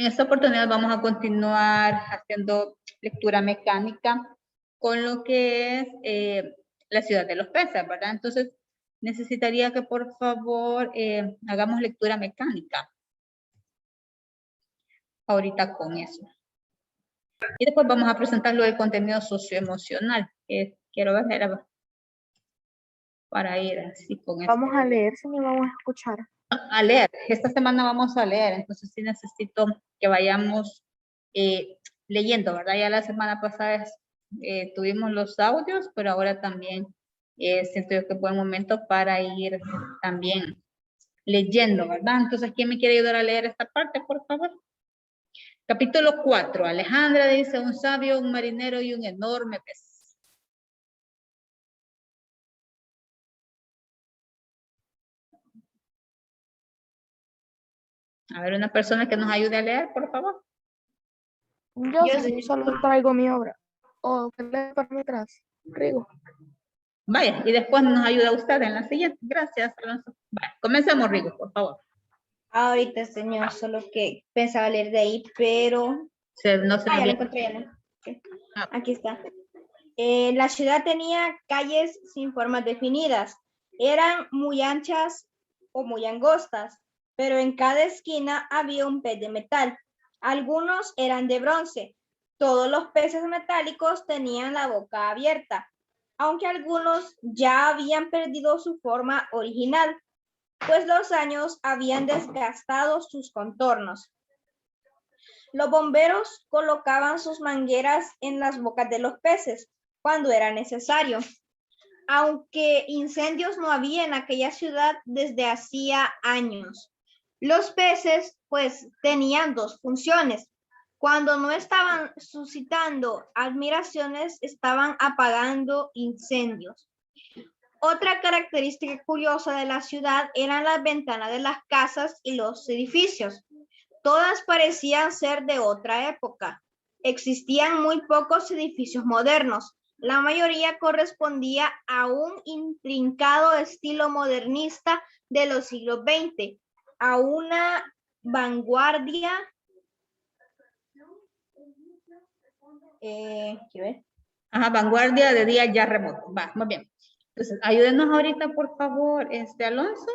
En esta oportunidad vamos a continuar haciendo lectura mecánica con lo que es la ciudad de los peces, ¿verdad? Entonces, necesitaría que por favor hagamos lectura mecánica ahorita con eso. Y después vamos a presentar lo del contenido socioemocional. Quiero ver para ir así con eso. Vamos a leer, si no vamos a escuchar. A leer. Esta semana vamos a leer, entonces sí necesito que vayamos leyendo, ¿verdad? Ya la semana pasada tuvimos los audios, pero ahora también siento yo que es buen momento para ir también leyendo, ¿verdad? Entonces, ¿quién me quiere ayudar a leer esta parte, por favor? Capítulo 4. Alejandra dice: un sabio, un marinero y un enorme pez. A ver, una persona que nos ayude a leer, por favor. Yo sí, solo traigo mi obra. O que lee para atrás. Rigo. Vaya, y después nos ayuda usted en la siguiente. Gracias, Alonso. Vaya, comencemos, Rigo, por favor. Ahorita, señor, solo que pensaba leer de ahí, pero... No se ya lo encontré, ya no. Okay. Aquí está. La ciudad tenía calles sin formas definidas. Eran muy anchas o muy angostas, pero en cada esquina había un pez de metal. Algunos eran de bronce. Todos los peces metálicos tenían la boca abierta, aunque algunos ya habían perdido su forma original, pues los años habían desgastado sus contornos. Los bomberos colocaban sus mangueras en las bocas de los peces cuando era necesario. Aunque incendios no había en aquella ciudad desde hacía años. Los peces, pues, tenían dos funciones. Cuando no estaban suscitando admiraciones, estaban apagando incendios. Otra característica curiosa de la ciudad eran las ventanas de las casas y los edificios. Todas parecían ser de otra época. Existían muy pocos edificios modernos. La mayoría correspondía a un intrincado estilo modernista de los siglos XX, a una vanguardia. Vanguardia de día ya remoto. Va, muy bien. Entonces, ayúdenos ahorita, por favor, Alonso.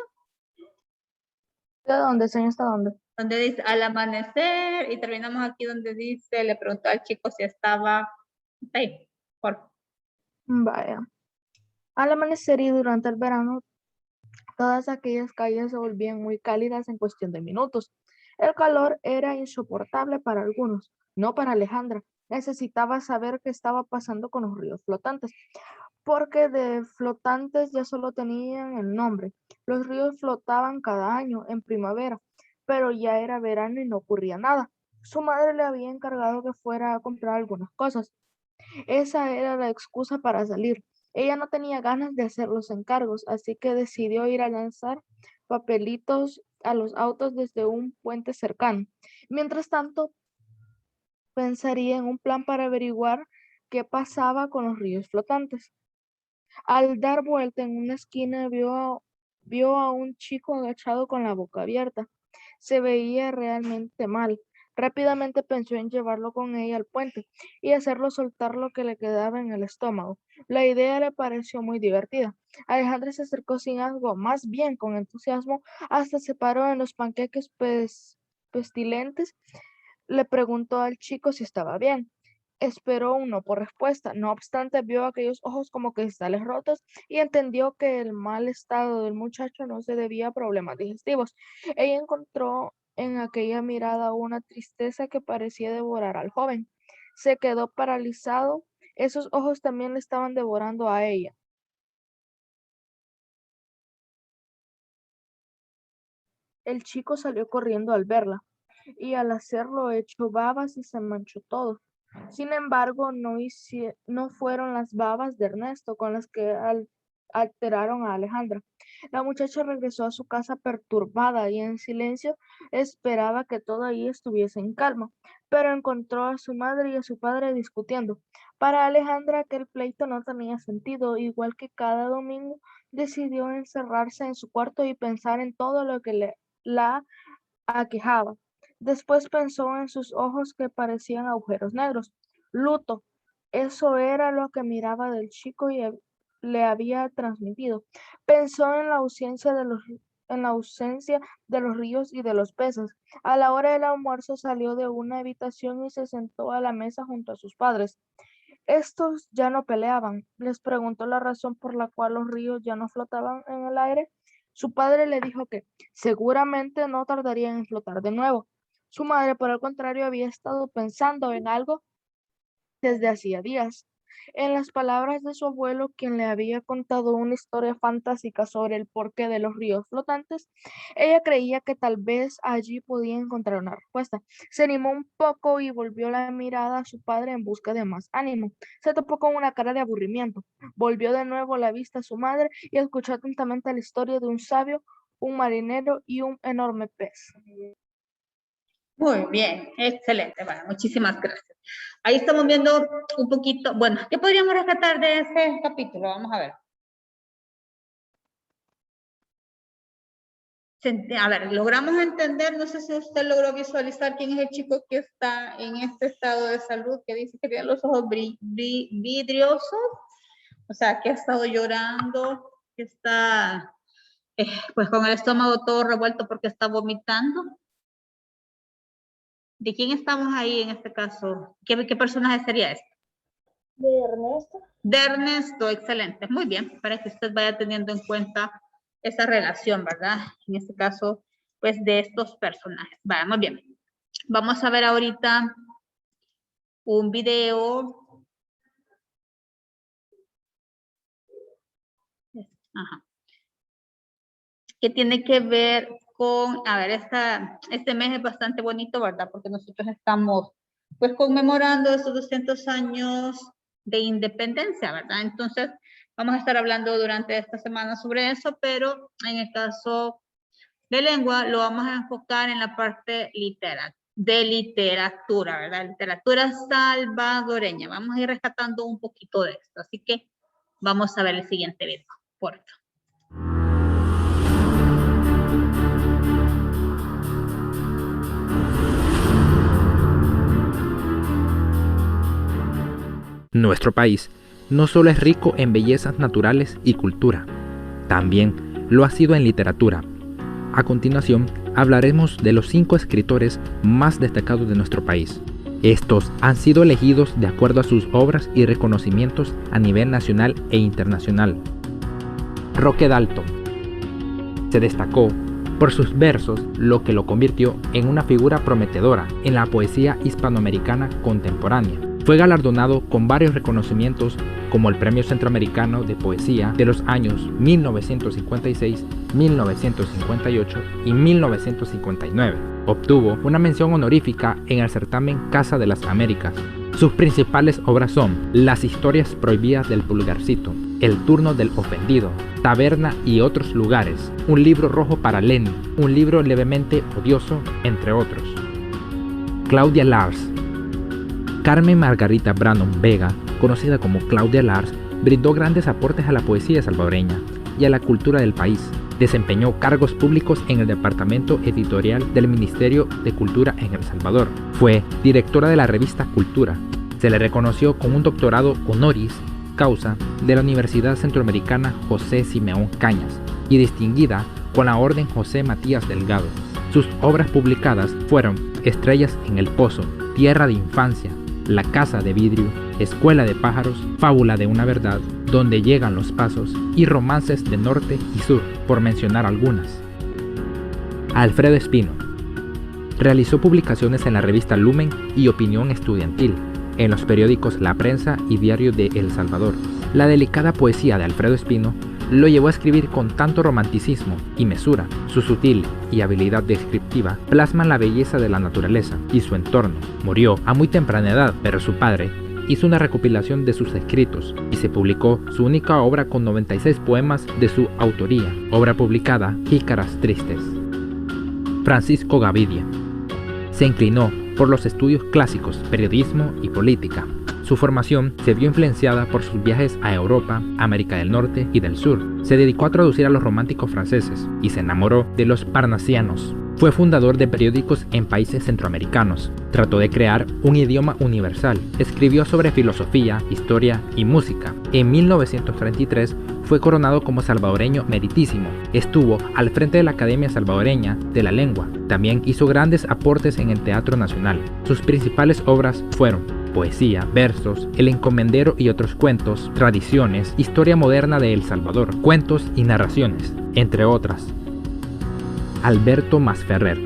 ¿De dónde, señor? ¿Está dónde? Donde dice al amanecer y terminamos aquí donde dice, le preguntó al chico si estaba ahí. Por. Vaya. Al amanecer y durante el verano, todas aquellas calles se volvían muy cálidas en cuestión de minutos. El calor era insoportable para algunos, no para Alejandra. Necesitaba saber qué estaba pasando con los ríos flotantes, porque de flotantes ya solo tenían el nombre. Los ríos flotaban cada año en primavera, pero ya era verano y no ocurría nada. Su madre le había encargado que fuera a comprar algunas cosas. Esa era la excusa para salir. Ella no tenía ganas de hacer los encargos, así que decidió ir a lanzar papelitos a los autos desde un puente cercano. Mientras tanto, pensaría en un plan para averiguar qué pasaba con los ríos flotantes. Al dar vuelta en una esquina, vio a un chico agachado con la boca abierta. Se veía realmente mal. Rápidamente pensó en llevarlo con ella al puente y hacerlo soltar lo que le quedaba en el estómago. La idea le pareció muy divertida. Alejandra se acercó sin algo, más bien con entusiasmo, hasta se paró en los panqueques pestilentes. Le preguntó al chico si estaba bien. Esperó un no por respuesta. No obstante, vio aquellos ojos como cristales rotos y entendió que el mal estado del muchacho no se debía a problemas digestivos. Ella encontró en aquella mirada una tristeza que parecía devorar al joven. Se quedó paralizado. Esos ojos también le estaban devorando a ella. El chico salió corriendo al verla y al hacerlo echó babas y se manchó todo. Sin embargo, no fueron las babas de Ernesto con las que alteraron a Alejandra. La muchacha regresó a su casa perturbada y en silencio esperaba que todo ahí estuviese en calma, pero encontró a su madre y a su padre discutiendo. Para Alejandra aquel pleito no tenía sentido, igual que cada domingo decidió encerrarse en su cuarto y pensar en todo lo que la aquejaba. Después pensó en sus ojos que parecían agujeros negros. Luto, eso era lo que miraba del chico y le había transmitido. Pensó en la ausencia de los ríos y de los peces. A la hora del almuerzo salió de una habitación y se sentó a la mesa junto a sus padres. Estos ya no peleaban. Les preguntó la razón por la cual los ríos ya no flotaban en el aire. Su padre le dijo que seguramente no tardarían en flotar de nuevo. Su madre, por el contrario, había estado pensando en algo desde hacía días. En las palabras de su abuelo, quien le había contado una historia fantástica sobre el porqué de los ríos flotantes, ella creía que tal vez allí podía encontrar una respuesta. Se animó un poco y volvió la mirada a su padre en busca de más ánimo. Se topó con una cara de aburrimiento. Volvió de nuevo la vista a su madre y escuchó atentamente la historia de un sabio, un marinero y un enorme pez. Muy bien, excelente. Bueno, muchísimas gracias. Ahí estamos viendo un poquito, bueno, ¿qué podríamos rescatar de ese capítulo? Vamos a ver. A ver, logramos entender, no sé si usted logró visualizar quién es el chico que está en este estado de salud, que dice que tiene los ojos vidriosos, o sea, que ha estado llorando, que está pues con el estómago todo revuelto porque está vomitando. ¿De quién estamos ahí en este caso? ¿Qué personaje sería este? De Ernesto. De Ernesto, excelente. Muy bien, para que usted vaya teniendo en cuenta esa relación, ¿verdad? En este caso, pues de estos personajes. Vaya, muy bien. Vamos a ver ahorita un video. Ajá. Que tiene que ver con, a ver, este mes es bastante bonito, ¿verdad? Porque nosotros estamos, pues, conmemorando esos 200 años de independencia, ¿verdad? Entonces, vamos a estar hablando durante esta semana sobre eso, pero en el caso de lengua lo vamos a enfocar en la parte de literatura, ¿verdad? Literatura salvadoreña. Vamos a ir rescatando un poquito de esto, así que vamos a ver el siguiente video, por favor. Nuestro país no solo es rico en bellezas naturales y cultura, también lo ha sido en literatura. A continuación, hablaremos de los 5 escritores más destacados de nuestro país. Estos han sido elegidos de acuerdo a sus obras y reconocimientos a nivel nacional e internacional. Roque Dalton se destacó por sus versos, lo que lo convirtió en una figura prometedora en la poesía hispanoamericana contemporánea. Fue galardonado con varios reconocimientos como el Premio Centroamericano de Poesía de los años 1956, 1958 y 1959. Obtuvo una mención honorífica en el certamen Casa de las Américas. Sus principales obras son Las historias prohibidas del Pulgarcito, El turno del ofendido, Taberna y otros lugares, Un libro rojo para Lenin, Un libro levemente odioso, entre otros. Claudia Lars. Carmen Margarita Brannon Vega, conocida como Claudia Lars, brindó grandes aportes a la poesía salvadoreña y a la cultura del país. Desempeñó cargos públicos en el departamento editorial del Ministerio de Cultura en El Salvador. Fue directora de la revista Cultura. Se le reconoció con un doctorado honoris causa de la Universidad Centroamericana José Simeón Cañas y distinguida con la Orden José Matías Delgado. Sus obras publicadas fueron Estrellas en el Pozo, Tierra de Infancia, La Casa de Vidrio, Escuela de Pájaros, Fábula de una Verdad, Donde llegan los pasos y Romances de Norte y Sur, por mencionar algunas. Alfredo Espino. Realizó publicaciones en la revista Lumen y Opinión Estudiantil, en los periódicos La Prensa y Diario de El Salvador. La delicada poesía de Alfredo Espino lo llevó a escribir con tanto romanticismo y mesura. Su sutil y habilidad descriptiva plasman la belleza de la naturaleza y su entorno. Murió a muy temprana edad, pero su padre hizo una recopilación de sus escritos y se publicó su única obra con 96 poemas de su autoría, obra publicada Jícaras Tristes. Francisco Gavidia. Se inclinó por los estudios clásicos, periodismo y política. Su formación se vio influenciada por sus viajes a Europa, América del Norte y del Sur. Se dedicó a traducir a los románticos franceses y se enamoró de los parnasianos. Fue fundador de periódicos en países centroamericanos. Trató de crear un idioma universal. Escribió sobre filosofía, historia y música. En 1933 fue coronado como salvadoreño meritísimo. Estuvo al frente de la Academia Salvadoreña de la Lengua. También hizo grandes aportes en el Teatro Nacional. Sus principales obras fueron poesía, versos, El Encomendero y otros cuentos, tradiciones, historia moderna de El Salvador, cuentos y narraciones, entre otras. Alberto Masferrer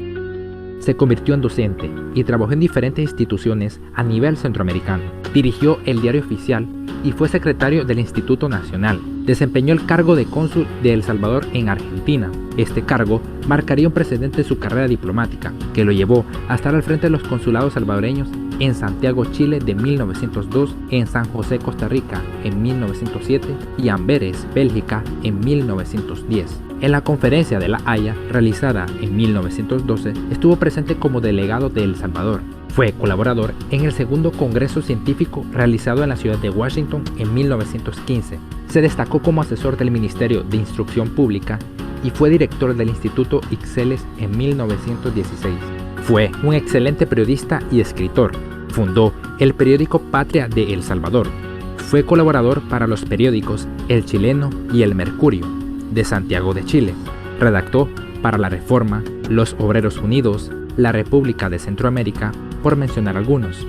se convirtió en docente y trabajó en diferentes instituciones a nivel centroamericano. Dirigió el Diario Oficial y fue secretario del Instituto Nacional. Desempeñó el cargo de cónsul de El Salvador en Argentina. Este cargo marcaría un precedente en su carrera diplomática, que lo llevó a estar al frente de los consulados salvadoreños en Santiago, Chile de 1902, en San José, Costa Rica en 1907 y Amberes, Bélgica en 1910. En la Conferencia de La Haya, realizada en 1912, estuvo presente como delegado de El Salvador. Fue colaborador en el segundo Congreso Científico realizado en la ciudad de Washington en 1915. Se destacó como asesor del Ministerio de Instrucción Pública y fue director del Instituto Ixelles en 1916. Fue un excelente periodista y escritor. Fundó el periódico Patria de El Salvador. Fue colaborador para los periódicos El Chileno y El Mercurio de Santiago de Chile. Redactó para La Reforma, Los Obreros Unidos, La República de Centroamérica, por mencionar algunos.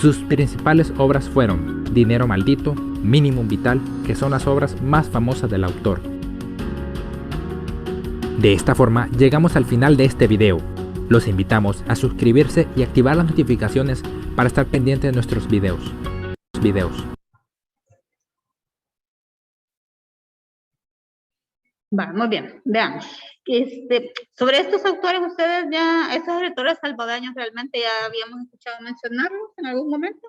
Sus principales obras fueron Dinero Maldito, Minimum Vital, que son las obras más famosas del autor. De esta forma llegamos al final de este video. Los invitamos a suscribirse y activar las notificaciones para estar pendientes de nuestros videos. Vale, muy bien, veamos. Sobre estos autores, ustedes ya, estos escritores salvadoreños, realmente ya habíamos escuchado mencionarlos en algún momento.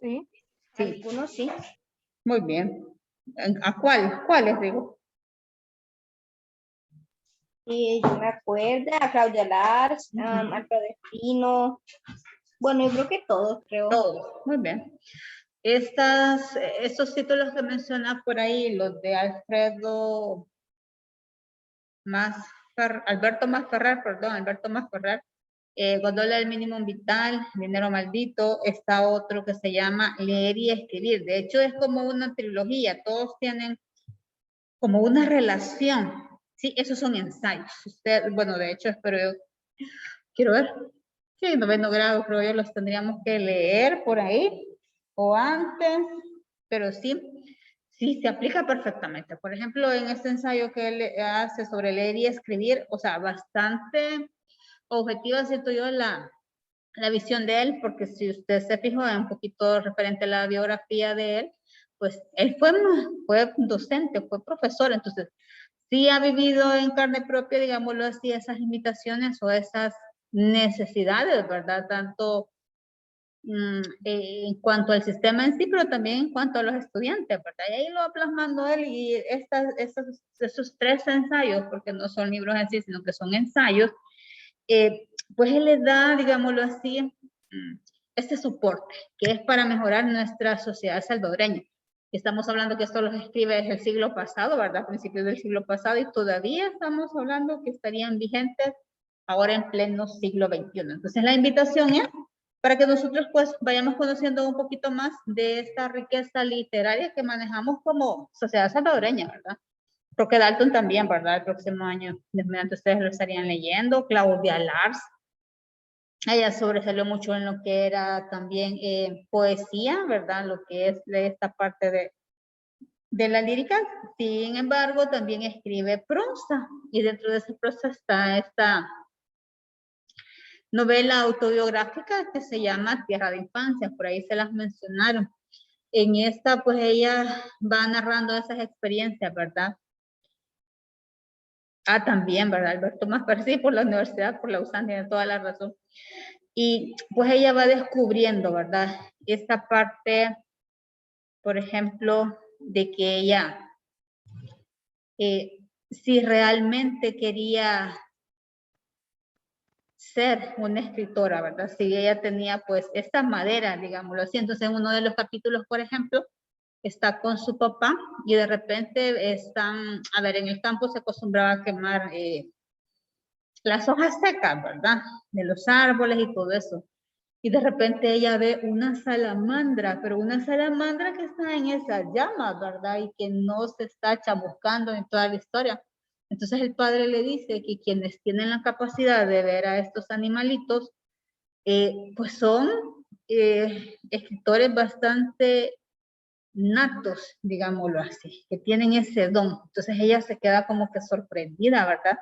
Sí. Sí. Algunos sí. Muy bien. ¿A cuáles digo? Yo me acuerdo a Claudia Lars, Alfredo Espino. Bueno, yo creo que todos, creo. Todos, muy bien. Estos títulos que menciona por ahí, los de Alberto Masferrer, Gondola del Mínimo Vital, Dinero Maldito, está otro que se llama Leer y Escribir. De hecho, es como una trilogía, todos tienen como una relación. Sí, esos son ensayos. Bueno, de hecho, quiero ver. Sí, 9º grado, creo yo, los tendríamos que leer por ahí o antes, pero sí se aplica perfectamente. Por ejemplo, en este ensayo que él hace sobre leer y escribir, o sea, bastante objetiva, siento yo, la visión de él, porque si usted se fijó en un poquito referente a la biografía de él, pues él fue docente, fue profesor, entonces sí ha vivido en carne propia, digámoslo así, esas limitaciones o esas necesidades, ¿verdad? Tanto en cuanto al sistema en sí, pero también en cuanto a los estudiantes, ¿verdad? Y ahí lo va plasmando él y esos 3 ensayos, porque no son libros en sí, sino que son ensayos, pues él les da, digámoslo así, este soporte, que es para mejorar nuestra sociedad salvadoreña. Estamos hablando que esto los escribe desde el siglo pasado, ¿verdad? A principios del siglo pasado, y todavía estamos hablando que estarían vigentes ahora en pleno siglo XXI. Entonces la invitación es para que nosotros pues vayamos conociendo un poquito más de esta riqueza literaria que manejamos como sociedad salvadoreña, ¿verdad? Roque Dalton también, ¿verdad? El próximo año, mediante ustedes lo estarían leyendo. Claudia Lars, ella sobresalió mucho en lo que era también poesía, ¿verdad? Lo que es de esta parte de la lírica. Sin embargo, también escribe prosa, y dentro de esa prosa está esta novela autobiográfica que se llama Tierra de Infancia, por ahí se las mencionaron. En esta, pues ella va narrando esas experiencias, ¿verdad? También, ¿verdad? Alberto Masferrer, sí, por la universidad, por la USAN, tiene toda la razón. Y pues ella va descubriendo, ¿verdad? Esta parte, por ejemplo, de que ella, si realmente quería ser una escritora, ¿verdad? Si ella tenía pues esta madera, digámoslo así. Entonces en uno de los capítulos, por ejemplo, está con su papá y de repente están, a ver, en el campo se acostumbraba a quemar las hojas secas, ¿verdad? De los árboles y todo eso. Y de repente ella ve una salamandra, pero una salamandra que está en esas llamas, ¿verdad? Y que no se está chamuscando en toda la historia. Entonces el padre le dice que quienes tienen la capacidad de ver a estos animalitos, pues son escritores bastante natos, digámoslo así, que tienen ese don. Entonces ella se queda como que sorprendida, ¿verdad?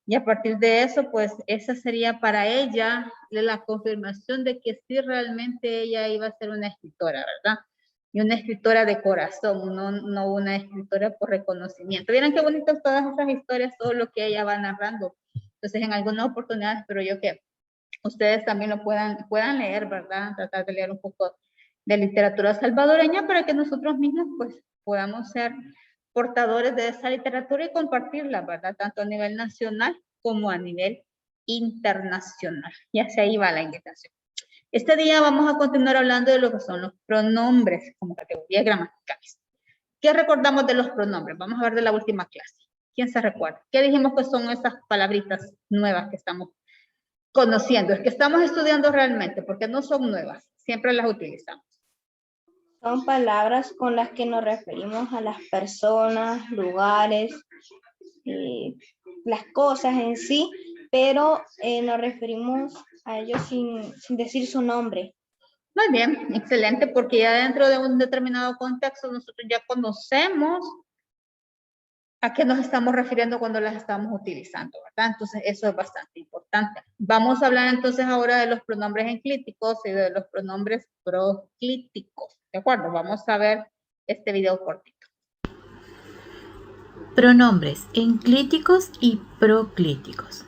Y a partir de eso, pues esa sería para ella la confirmación de que sí realmente ella iba a ser una escritora, ¿verdad? Y una escritora de corazón, no una escritora por reconocimiento. Vieron qué bonitas todas esas historias, todo lo que ella va narrando. Entonces, en algunas oportunidades, espero yo que ustedes también lo puedan leer, ¿verdad? Tratar de leer un poco de literatura salvadoreña para que nosotros mismos, pues, podamos ser portadores de esa literatura y compartirla, ¿verdad? Tanto a nivel nacional como a nivel internacional. Y hacia ahí va la invitación. Este día vamos a continuar hablando de lo que son los pronombres como categorías gramaticales. ¿Qué recordamos de los pronombres? Vamos a ver de la última clase. ¿Quién se recuerda? ¿Qué dijimos que son esas palabritas nuevas que estamos conociendo? Es que estamos estudiando realmente, porque no son nuevas, siempre las utilizamos. Son palabras con las que nos referimos a las personas, lugares, las cosas en sí, pero nos referimos a ellos sin decir su nombre. Muy bien, excelente, porque ya dentro de un determinado contexto nosotros ya conocemos a qué nos estamos refiriendo cuando las estamos utilizando, ¿verdad? Entonces eso es bastante importante. Vamos a hablar entonces ahora de los pronombres enclíticos y de los pronombres proclíticos, ¿de acuerdo? Vamos a ver este video cortito. Pronombres enclíticos y proclíticos.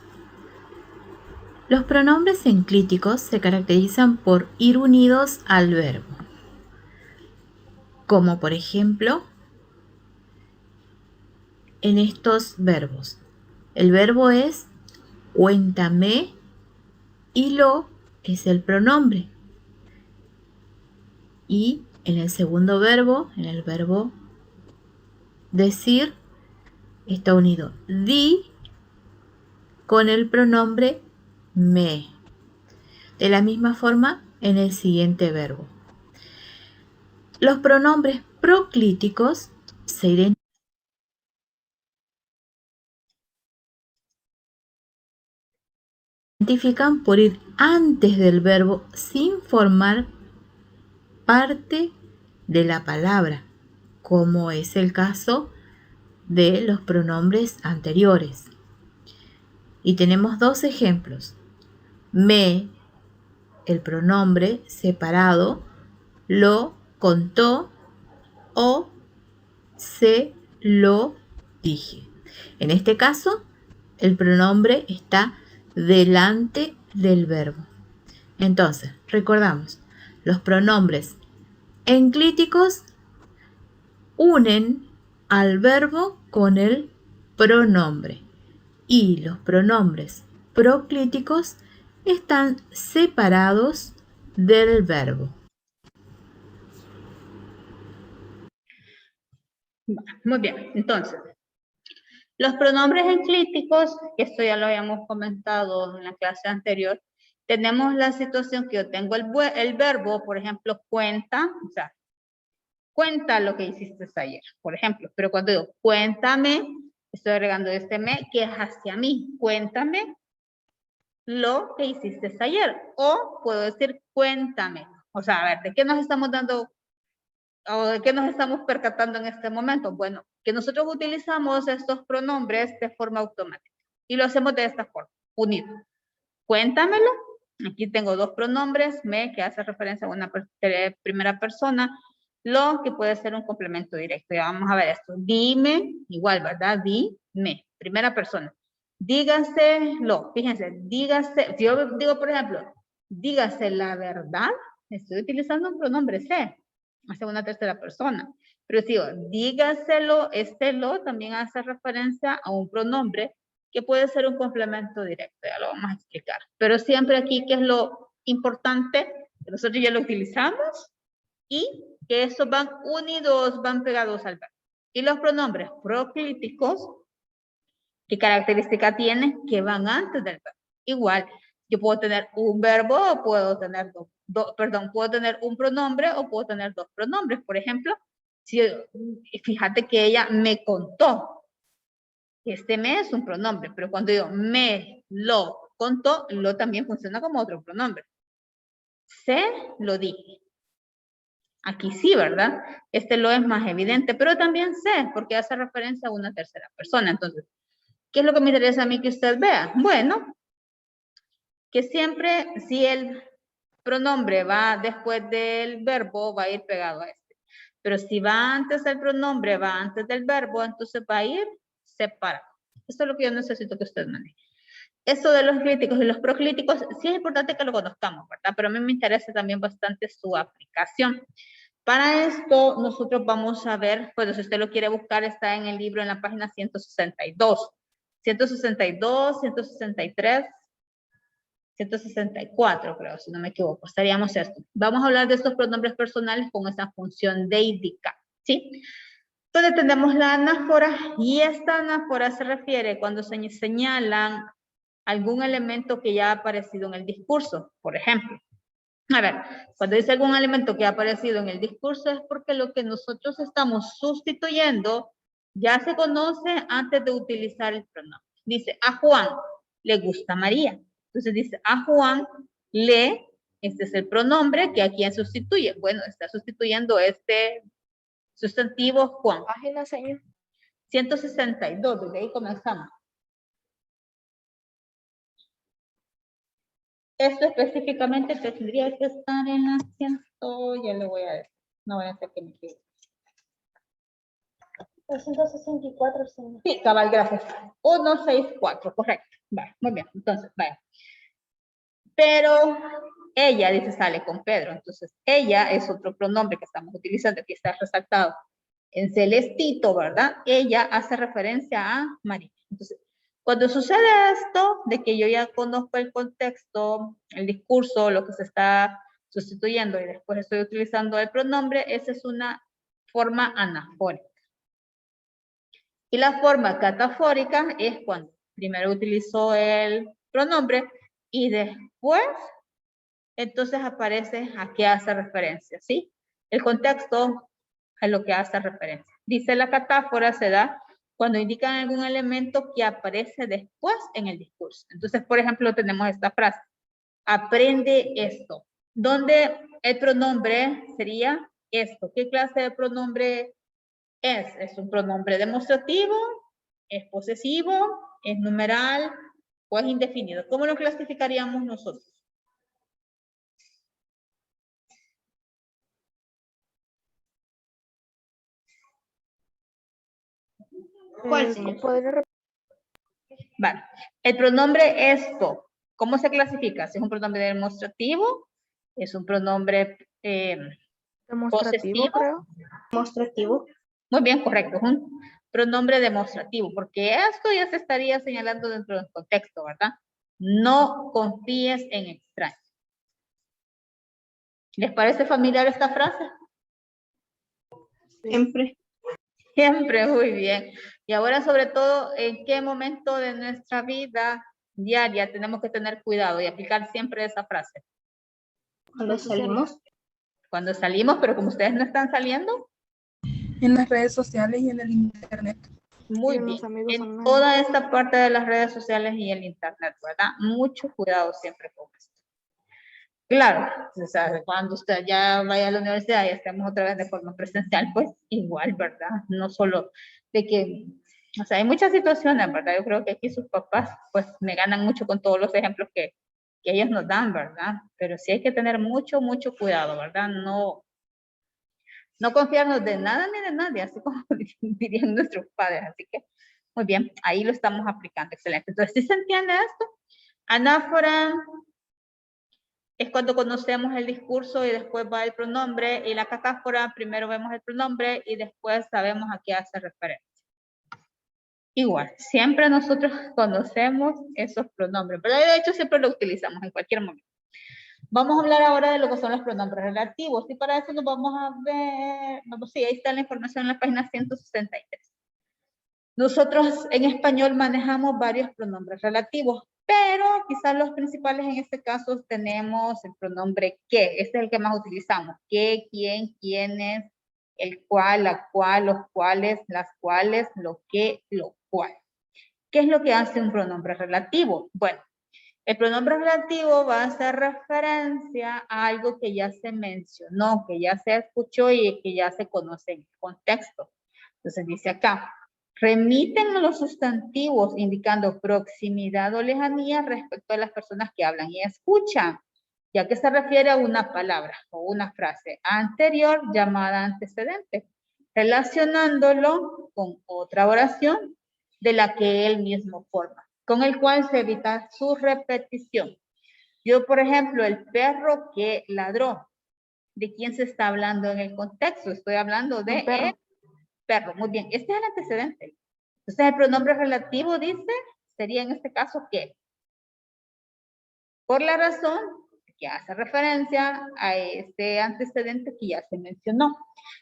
Los pronombres enclíticos se caracterizan por ir unidos al verbo, como por ejemplo en estos verbos. El verbo es cuéntame y lo es el pronombre. Y en el segundo verbo, en el verbo decir, está unido di con el pronombre me. De la misma forma en el siguiente verbo. Los pronombres proclíticos se identifican por ir antes del verbo sin formar parte de la palabra, como es el caso de los pronombres anteriores. Y tenemos dos ejemplos. Me, el pronombre separado, lo contó o se lo dije. En este caso, el pronombre está delante del verbo. Entonces, recordamos, los pronombres enclíticos unen al verbo con el pronombre y los pronombres proclíticos están separados del verbo. Muy bien, entonces, los pronombres enclíticos, que esto ya lo habíamos comentado en la clase anterior, tenemos la situación que yo tengo el verbo, por ejemplo, cuenta, o sea, cuenta lo que hiciste ayer, por ejemplo, pero cuando digo cuéntame, estoy agregando este me que es hacia mí, cuéntame lo que hiciste ayer, o puedo decir cuéntame, o sea, a ver, ¿de qué nos estamos dando o de qué nos estamos percatando en este momento? Bueno, que nosotros utilizamos estos pronombres de forma automática y lo hacemos de esta forma, unido. Cuéntamelo. Aquí tengo dos pronombres, me, que hace referencia a una primera persona, lo, que puede ser un complemento directo. Ya vamos a ver esto. Dime, igual, ¿verdad? Dime, primera persona. Dígaselo, fíjense, dígase, si yo digo, por ejemplo, dígase la verdad, estoy utilizando un pronombre sé, hace una tercera persona. Pero si digo, dígaselo, este lo también hace referencia a un pronombre que puede ser un complemento directo, ya lo vamos a explicar. Pero siempre aquí, ¿qué es lo importante? Que nosotros ya lo utilizamos y que estos van unidos, van pegados al verbo. Y los pronombres proclíticos ¿Qué característica tiene? Que van antes del verbo. Igual, yo puedo tener un verbo o puedo tener puedo tener un pronombre o puedo tener dos pronombres. Por ejemplo, si, fíjate que ella me contó. Este me es un pronombre, pero cuando digo me lo contó, lo también funciona como otro pronombre. Se lo dije. Aquí sí, ¿verdad? Este lo es más evidente, pero también sé, porque hace referencia a una tercera persona. Entonces, ¿qué es lo que me interesa a mí que usted vea? Bueno, que siempre si el pronombre va después del verbo, va a ir pegado a este. Pero si va antes del pronombre, va antes del verbo, entonces va a ir separado. Esto es lo que yo necesito que usted maneje. Esto de los críticos y los proclíticos, sí es importante que lo conozcamos, ¿verdad? Pero a mí me interesa también bastante su aplicación. Para esto, nosotros vamos a ver, pues si usted lo quiere buscar, está en el libro en la página 162. 162, 163, 164, creo, si no me equivoco. Estaríamos esto. Vamos a hablar de estos pronombres personales con esa función de indicar, ¿sí? Entonces tenemos la anáfora y esta anáfora se refiere cuando se señalan algún elemento que ya ha aparecido en el discurso, por ejemplo. A ver, cuando dice algún elemento que ha aparecido en el discurso es porque lo que nosotros estamos sustituyendo ya se conoce antes de utilizar el pronombre. Dice, a Juan le gusta María. Entonces dice, a Juan le, este es el pronombre que a quien sustituye. Bueno, está sustituyendo este sustantivo Juan. Página, señor. 162, desde ahí comenzamos. Esto específicamente tendría que estar en la 100, ya le voy a decir, no voy a hacer que me equivoque. 264, señor. Sí, cabal, gracias. 164, correcto. Vale, muy bien, entonces, vaya. Pero ella, dice, sale con Pedro, entonces ella es otro pronombre que estamos utilizando, aquí está resaltado en celestito, ¿verdad? Ella hace referencia a María. Entonces, cuando sucede esto, de que yo ya conozco el contexto, el discurso, lo que se está sustituyendo y después estoy utilizando el pronombre, esa es una forma anafórica. Y la forma catafórica es cuando primero utilizo el pronombre y después, entonces aparece a qué hace referencia, ¿sí? El contexto a lo que hace referencia. Dice la catáfora se da cuando indican algún elemento que aparece después en el discurso. Entonces, por ejemplo, tenemos esta frase, aprende esto, donde el pronombre sería esto. ¿Qué clase de pronombre es? ¿Es un pronombre demostrativo? ¿Es posesivo? ¿Es numeral? ¿O es indefinido? ¿Cómo lo clasificaríamos nosotros? ¿Cuál, señor? Vale. El pronombre esto, ¿cómo se clasifica? Si es un pronombre demostrativo, es un pronombre Demostrativo, posesivo. creo. Demostrativo. Muy bien, correcto. Es un pronombre demostrativo, porque esto ya se estaría señalando dentro del contexto, ¿verdad? No confíes en extraños. ¿Les parece familiar esta frase? Siempre. Siempre, muy bien. Y ahora, sobre todo, ¿en qué momento de nuestra vida diaria tenemos que tener cuidado y aplicar siempre esa frase? Cuando salimos. Cuando salimos, pero como ustedes no están saliendo. En las redes sociales y en el internet. Muy Y bien. los amigos En online. toda esta parte de las redes sociales y el internet, ¿verdad? Mucho cuidado siempre con esto. Claro, o sea, cuando usted ya vaya a la universidad y estemos otra vez de forma presencial, pues igual, ¿verdad? No solo de que, o sea, hay muchas situaciones, ¿verdad? Yo creo que aquí sus papás, pues, me ganan mucho con todos los ejemplos que ellos nos dan, ¿verdad? Pero sí hay que tener mucho, mucho cuidado, ¿verdad? No confiarnos de nada ni de nadie, así como dirían nuestros padres. Así que, muy bien, ahí lo estamos aplicando. Excelente. Entonces, ¿sí se entiende esto? Anáfora es cuando conocemos el discurso y después va el pronombre, y la catáfora, primero vemos el pronombre y después sabemos a qué hace referencia. Igual, siempre nosotros conocemos esos pronombres, pero de hecho siempre lo utilizamos en cualquier momento. Vamos a hablar ahora de lo que son los pronombres relativos, y para eso nos vamos a ver, sí, ahí está la información en la página 163. Nosotros en español manejamos varios pronombres relativos, pero quizás los principales en este caso tenemos el pronombre que, este es el que más utilizamos. Que, quién, quiénes, el cual, la cual, los cuales, las cuales, lo que, lo cual. ¿Qué es lo que hace un pronombre relativo? Bueno, el pronombre relativo va a hacer referencia a algo que ya se mencionó, que ya se escuchó y que ya se conoce en el contexto. Entonces dice acá, remiten a los sustantivos indicando proximidad o lejanía respecto a las personas que hablan y escuchan, ya que se refiere a una palabra o una frase anterior llamada antecedente, relacionándolo con otra oración de la que él mismo forma, con el cual se evita su repetición. Yo, por ejemplo, el perro que ladró. ¿De quién se está hablando en el contexto? Estoy hablando de perro. el perro. Muy bien, este es el antecedente. Entonces, el pronombre relativo dice, sería en este caso que. Por la razón que hace referencia a este antecedente que ya se mencionó.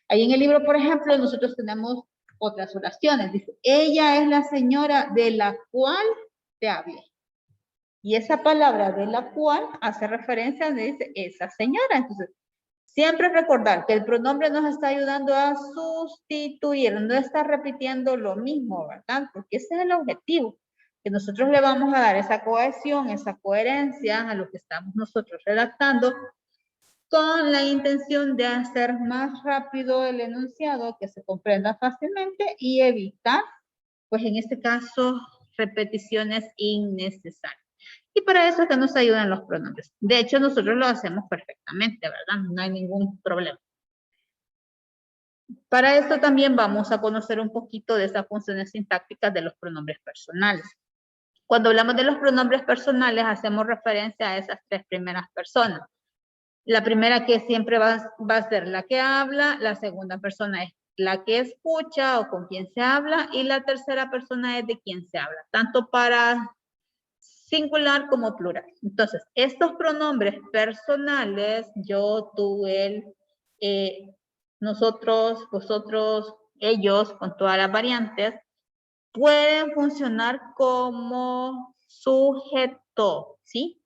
Ahí en el libro, por ejemplo, nosotros tenemos otras oraciones. Dice, ella es la señora de la cual te hablé. Y esa palabra de la cual hace referencia a dice esa señora. Entonces, siempre recordar que el pronombre nos está ayudando a sustituir, no está repitiendo lo mismo, ¿verdad? Porque ese es el objetivo, que nosotros le vamos a dar esa cohesión, esa coherencia a lo que estamos nosotros redactando, con la intención de hacer más rápido el enunciado, que se comprenda fácilmente y evitar, pues en este caso, repeticiones innecesarias. Y para eso es que nos ayudan los pronombres. De hecho, nosotros lo hacemos perfectamente, ¿verdad? No hay ningún problema. Para esto también vamos a conocer un poquito de esas funciones sintácticas de los pronombres personales. Cuando hablamos de los pronombres personales, hacemos referencia a esas tres primeras personas. La primera que siempre va a ser la que habla, la segunda persona es la que escucha o con quien se habla, y la tercera persona es de quien se habla, tanto para singular como plural. Entonces, estos pronombres personales, yo, tú, él, nosotros, vosotros, ellos, con todas las variantes, pueden funcionar como sujeto, ¿sí?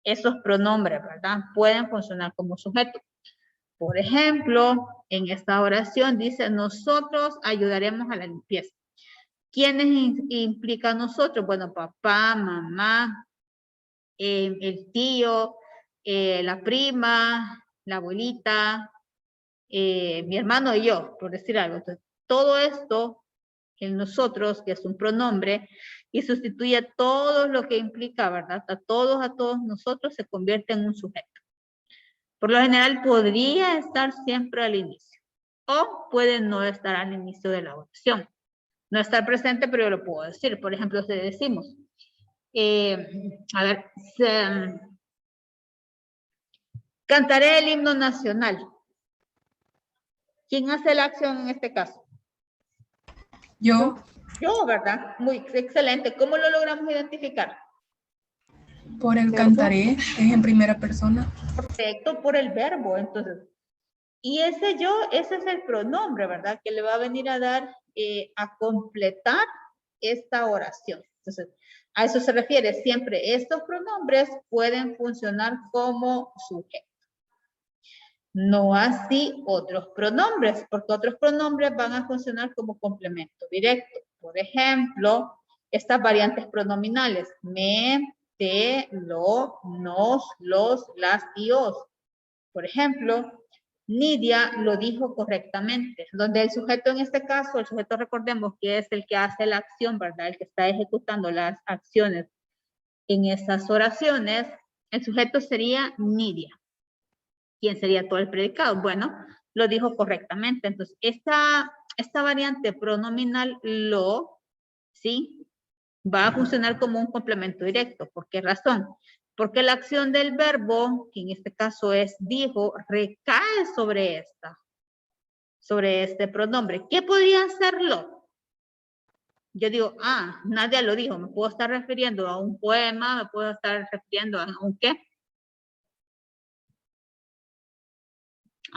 Esos pronombres, ¿verdad? Pueden funcionar como sujeto. Por ejemplo, en esta oración dice, nosotros ayudaremos a la limpieza. ¿Quiénes implican nosotros? Bueno, papá, mamá, el tío, la prima, la abuelita, mi hermano y yo, por decir algo. Entonces, todo esto, en nosotros, que es un pronombre, y sustituye todo lo que implica, ¿verdad? A todos nosotros se convierte en un sujeto. Por lo general, podría estar siempre al inicio, o puede no estar al inicio de la oración. No estar presente, pero yo lo puedo decir. Por ejemplo, si decimos, a ver, cantaré el himno nacional. ¿Quién hace la acción en este caso? Yo, Yo, ¿verdad? Muy excelente. ¿Cómo lo logramos identificar? por el cantaré, es en primera persona. Perfecto, por el verbo. Entonces, y ese yo, ese es el pronombre, ¿verdad? Que le va a venir a dar, a completar esta oración. Entonces, a eso se refiere. Siempre estos pronombres pueden funcionar como sujeto. No así otros pronombres, porque otros pronombres van a funcionar como complemento directo. Por ejemplo, estas variantes pronominales, me, te, lo, nos, los, las y os. Por ejemplo, Nidia lo dijo correctamente, donde el sujeto en este caso, el sujeto recordemos que es el que hace la acción, ¿verdad? El que está ejecutando las acciones en esas oraciones, el sujeto sería Nidia. ¿Quién sería todo el predicado? Bueno, lo dijo correctamente. Entonces, esta variante pronominal lo, ¿sí? Va a funcionar como un complemento directo. ¿Por qué razón? Porque la acción del verbo, que en este caso es dijo, recae sobre este pronombre. ¿Qué podría hacerlo? Yo digo, nadie lo dijo. Me puedo estar refiriendo a un poema, me puedo estar refiriendo a un qué.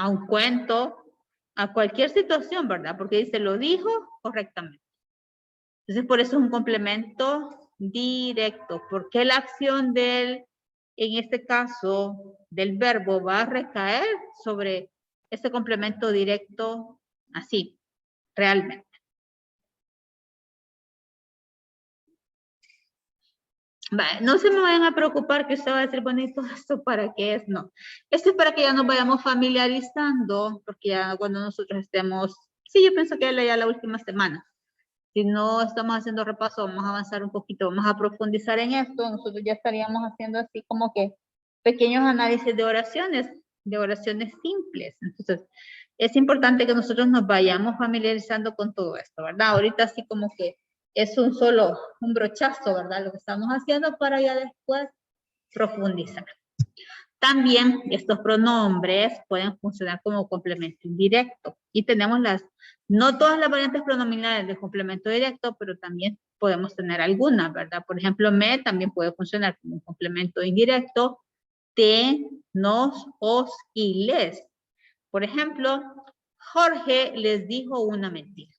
A un cuento, a cualquier situación, ¿verdad? Porque dice, lo dijo correctamente. Entonces, por eso es un complemento directo. Porque la acción en este caso, del verbo va a recaer sobre ese complemento directo así, realmente. Vale, no se me vayan a preocupar que usted va a decir, bueno, ¿y todo esto para qué es? No. Esto es para que ya nos vayamos familiarizando, porque ya cuando nosotros estemos, sí, yo pienso que ya la última semana. Si no estamos haciendo repaso, vamos a avanzar un poquito, vamos a profundizar en esto. Nosotros ya estaríamos haciendo así como que pequeños análisis de oraciones simples. Entonces, es importante que nosotros nos vayamos familiarizando con todo esto, ¿verdad? Ahorita así como que es un brochazo, ¿verdad? Lo que estamos haciendo para ya después profundizar. También estos pronombres pueden funcionar como complemento indirecto. Y tenemos no todas las variantes pronominales de complemento directo, pero también podemos tener algunas, ¿verdad? Por ejemplo, me también puede funcionar como un complemento indirecto. Te, nos, os y les. Por ejemplo, Jorge les dijo una mentira.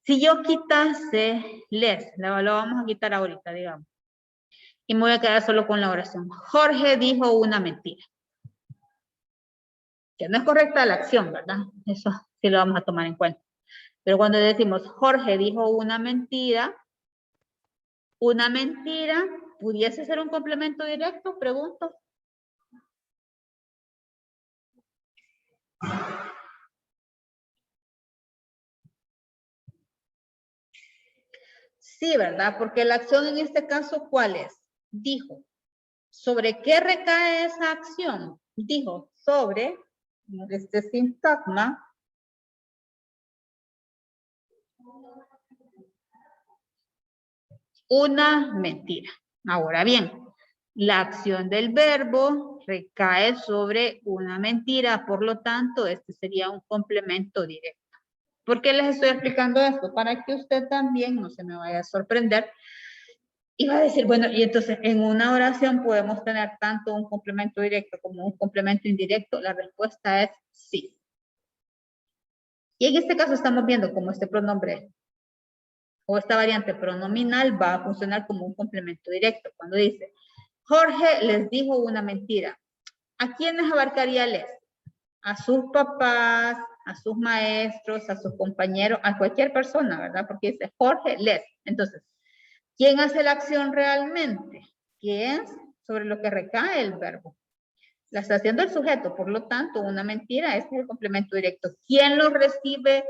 Si yo quitase les, lo vamos a quitar ahorita, digamos. Y me voy a quedar solo con la oración. Jorge dijo una mentira. Que no es correcta la acción, ¿verdad? Eso sí lo vamos a tomar en cuenta. Pero cuando decimos Jorge dijo una mentira, ¿pudiese ser un complemento directo? Pregunto. Sí, ¿verdad? Porque la acción en este caso, ¿cuál es? Dijo. ¿Sobre qué recae esa acción? Dijo, sobre este sintagma. Una mentira. Ahora bien, la acción del verbo recae sobre una mentira, por lo tanto, este sería un complemento directo. ¿Por qué les estoy explicando esto? Para que usted también no se me vaya a sorprender y va a decir, bueno, y entonces en una oración podemos tener tanto un complemento directo como un complemento indirecto. La respuesta es sí. Y en este caso estamos viendo cómo este pronombre o esta variante pronominal va a funcionar como un complemento directo. Cuando dice, Jorge les dijo una mentira. ¿A quiénes abarcaría les? A sus papás, a sus maestros, a sus compañeros, a cualquier persona, ¿verdad? Porque dice Jorge les. Entonces, ¿quién hace la acción realmente? ¿Quién es sobre lo que recae el verbo? La está haciendo el sujeto, por lo tanto, una mentira, este es el complemento directo. ¿Quién lo recibe?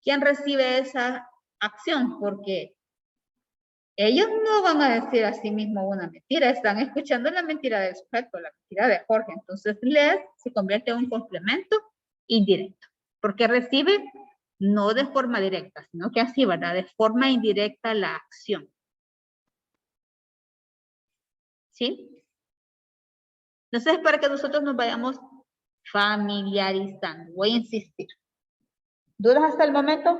¿Quién recibe esa acción? Porque ellos no van a decir a sí mismos una mentira, están escuchando la mentira del sujeto, la mentira de Jorge. Entonces, les se convierte en un complemento indirecto, porque recibe no de forma directa, sino que así, ¿verdad? De forma indirecta la acción. ¿Sí? Entonces, para que nosotros nos vayamos familiarizando, voy a insistir. ¿Dudas hasta el momento?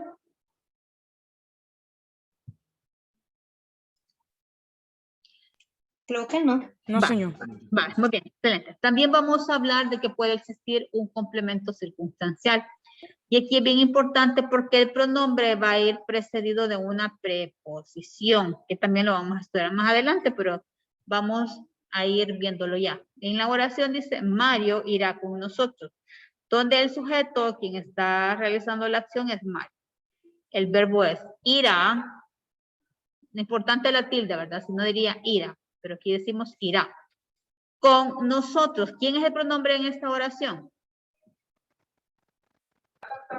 Creo que no. No, señor. Vale, muy bien, excelente. También vamos a hablar de que puede existir un complemento circunstancial. Y aquí es bien importante porque el pronombre va a ir precedido de una preposición, que también lo vamos a estudiar más adelante, pero vamos a ir viéndolo ya. En la oración dice, Mario irá con nosotros, donde el sujeto, quien está realizando la acción, es Mario. El verbo es irá. Lo importante es la tilde, ¿verdad? Si no diría irá, pero aquí decimos irá. Con nosotros. ¿Quién es el pronombre en esta oración?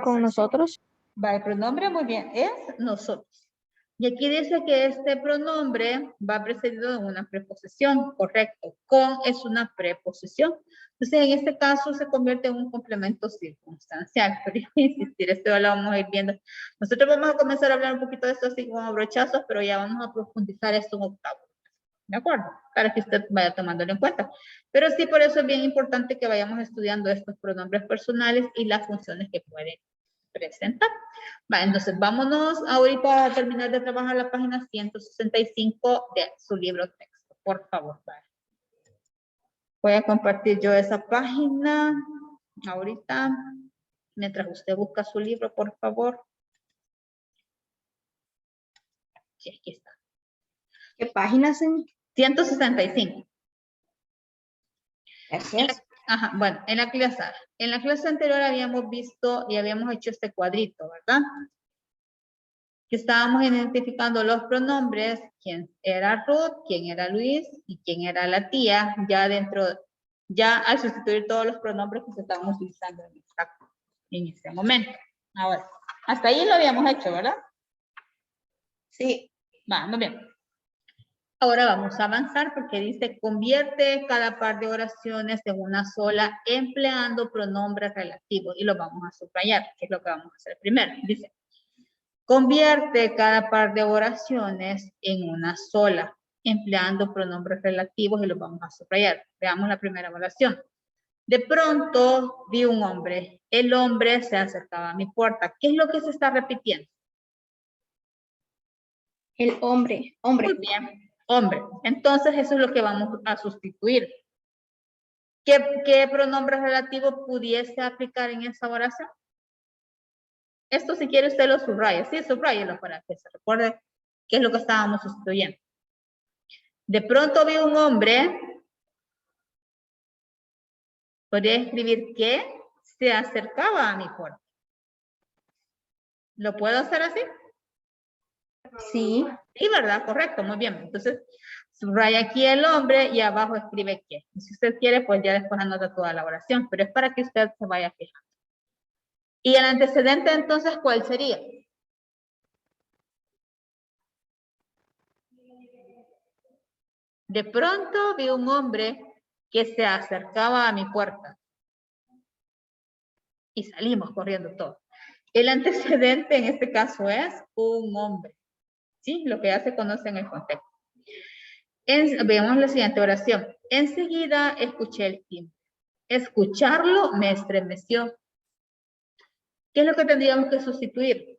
Con nosotros. Va, el pronombre, muy bien, es nosotros. Y aquí dice que este pronombre va precedido de una preposición, correcto. Con es una preposición. Entonces, en este caso se convierte en un complemento circunstancial. Pero yo voy a insistir, esto ya lo vamos a ir viendo. Nosotros vamos a comenzar a hablar un poquito de esto así como brochazos, pero ya vamos a profundizar esto en octavo. ¿De acuerdo? Para que usted vaya tomándolo en cuenta. Pero sí, por eso es bien importante que vayamos estudiando estos pronombres personales y las funciones que pueden presentar. Va, entonces vámonos ahorita a terminar de trabajar la página 165 de su libro texto, por favor. Va. Voy a compartir yo esa página ahorita, mientras usted busca su libro, por favor. Sí, aquí está. ¿Qué páginas en? 165. Gracias. Ajá, bueno, en la clase anterior habíamos visto y habíamos hecho este cuadrito, ¿verdad? Que estábamos identificando los pronombres, quién era Ruth, quién era Luis y quién era la tía, ya al sustituir todos los pronombres que se estaban utilizando en este momento. Ahora, hasta ahí lo habíamos hecho, ¿verdad? Sí. Va, muy bien. Ahora vamos a avanzar porque dice, convierte cada par de oraciones en una sola empleando pronombres relativos. Y lo vamos a subrayar, que es lo que vamos a hacer primero. Dice, convierte cada par de oraciones en una sola, empleando pronombres relativos y lo vamos a subrayar. Veamos la primera oración. De pronto vi un hombre. El hombre se acercaba a mi puerta. ¿Qué es lo que se está repitiendo? El hombre. Hombre. Muy bien. Hombre. Entonces eso es lo que vamos a sustituir. ¿Qué pronombre relativo pudiese aplicar en esa oración? Esto si quiere usted lo subraya. Sí, subrayelo para que se recuerde qué es lo que estábamos sustituyendo. De pronto vi un hombre. Podría escribir que se acercaba a mi puerta. ¿Lo puedo hacer así? Sí. Sí, ¿verdad? Correcto, muy bien. Entonces, subraya aquí el hombre y abajo escribe que. Y si usted quiere, pues ya después anota toda la oración, pero es para que usted se vaya fijando. ¿Y el antecedente entonces cuál sería? De pronto vi un hombre que se acercaba a mi puerta. Y salimos corriendo todos. El antecedente en este caso es un hombre. ¿Sí? Lo que ya se conoce en el contexto. Veamos la siguiente oración. Enseguida escuché el timbre. Escucharlo me estremeció. ¿Qué es lo que tendríamos que sustituir?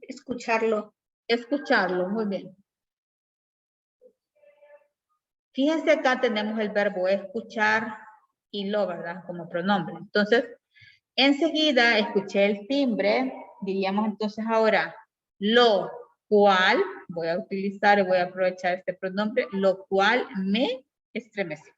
Escucharlo. Escucharlo, muy bien. Fíjense acá tenemos el verbo escuchar y lo, ¿verdad? Como pronombre. Entonces, enseguida escuché el timbre. Diríamos entonces ahora, lo cual, voy a utilizar y voy a aprovechar este pronombre, lo cual me estremeció.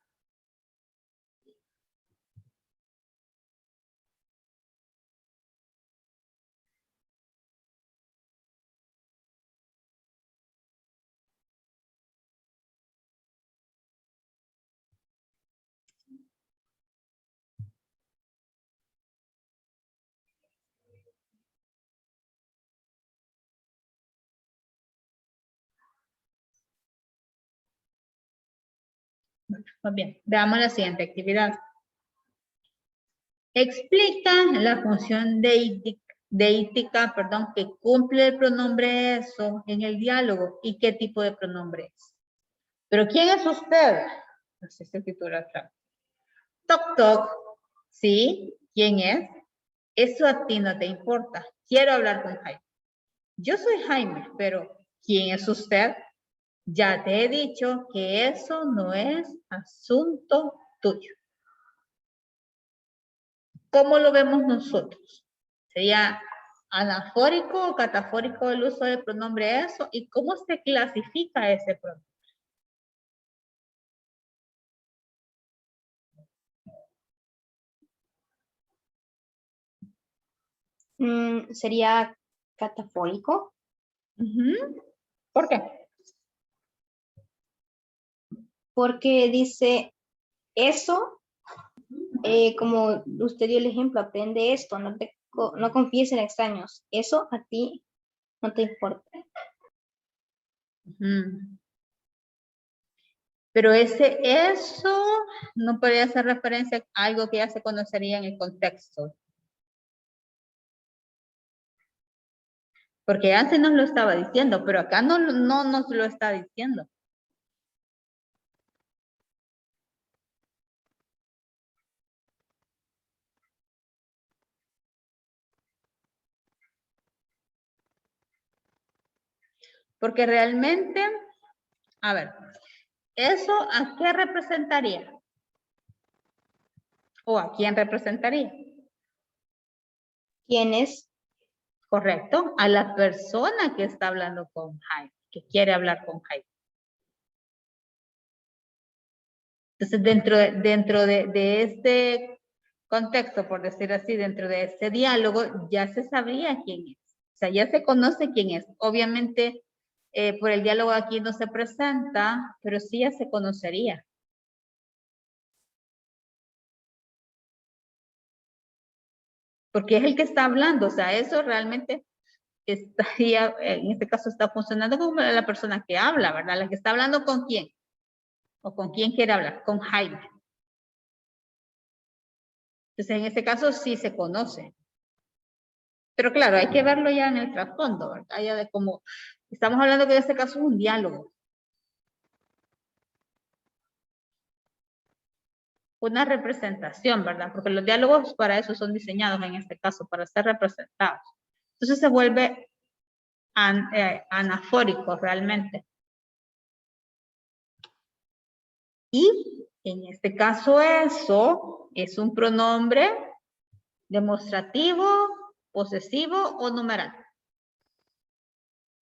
Muy bien, veamos la siguiente actividad. Explica la función deítica, que cumple el pronombre eso en el diálogo y qué tipo de pronombre es. ¿Pero quién es usted? Así se titula acá. Toc, toc. ¿Sí? ¿Quién es? Eso a ti no te importa. Quiero hablar con Jaime. Yo soy Jaime, pero ¿quién es usted? Ya te he dicho que eso no es asunto tuyo. ¿Cómo lo vemos nosotros? ¿Sería anafórico o catafórico el uso del pronombre eso? ¿Y cómo se clasifica ese pronombre? Sería catafórico. ¿Por qué? Porque dice eso, como usted dio el ejemplo, aprende esto, no confíes en extraños. Eso a ti no te importa. Pero eso no podría hacer referencia a algo que ya se conocería en el contexto. Porque antes nos lo estaba diciendo, pero acá no nos lo está diciendo. Porque realmente, a ver, ¿eso a qué representaría? ¿O a quién representaría? ¿Quién es? Correcto, a la persona que está hablando con Jaime, que quiere hablar con Jaime. Entonces, dentro de este contexto, por decir así, dentro de este diálogo, ya se sabía quién es. O sea, ya se conoce quién es. Obviamente, por el diálogo aquí no se presenta, pero sí ya se conocería. Porque es el que está hablando, o sea, eso realmente estaría, en este caso está funcionando como la persona que habla, ¿verdad? La que está hablando con quién, o con quién quiere hablar, con Jaime. Entonces, en este caso sí se conoce. Pero claro, hay que verlo ya en el trasfondo, ¿verdad? Ya de cómo, estamos hablando que en este caso es un diálogo. Una representación, ¿verdad? Porque los diálogos para eso son diseñados en este caso, para ser representados. Entonces se vuelve anafórico realmente. Y en este caso eso es un pronombre demostrativo, posesivo o numeral.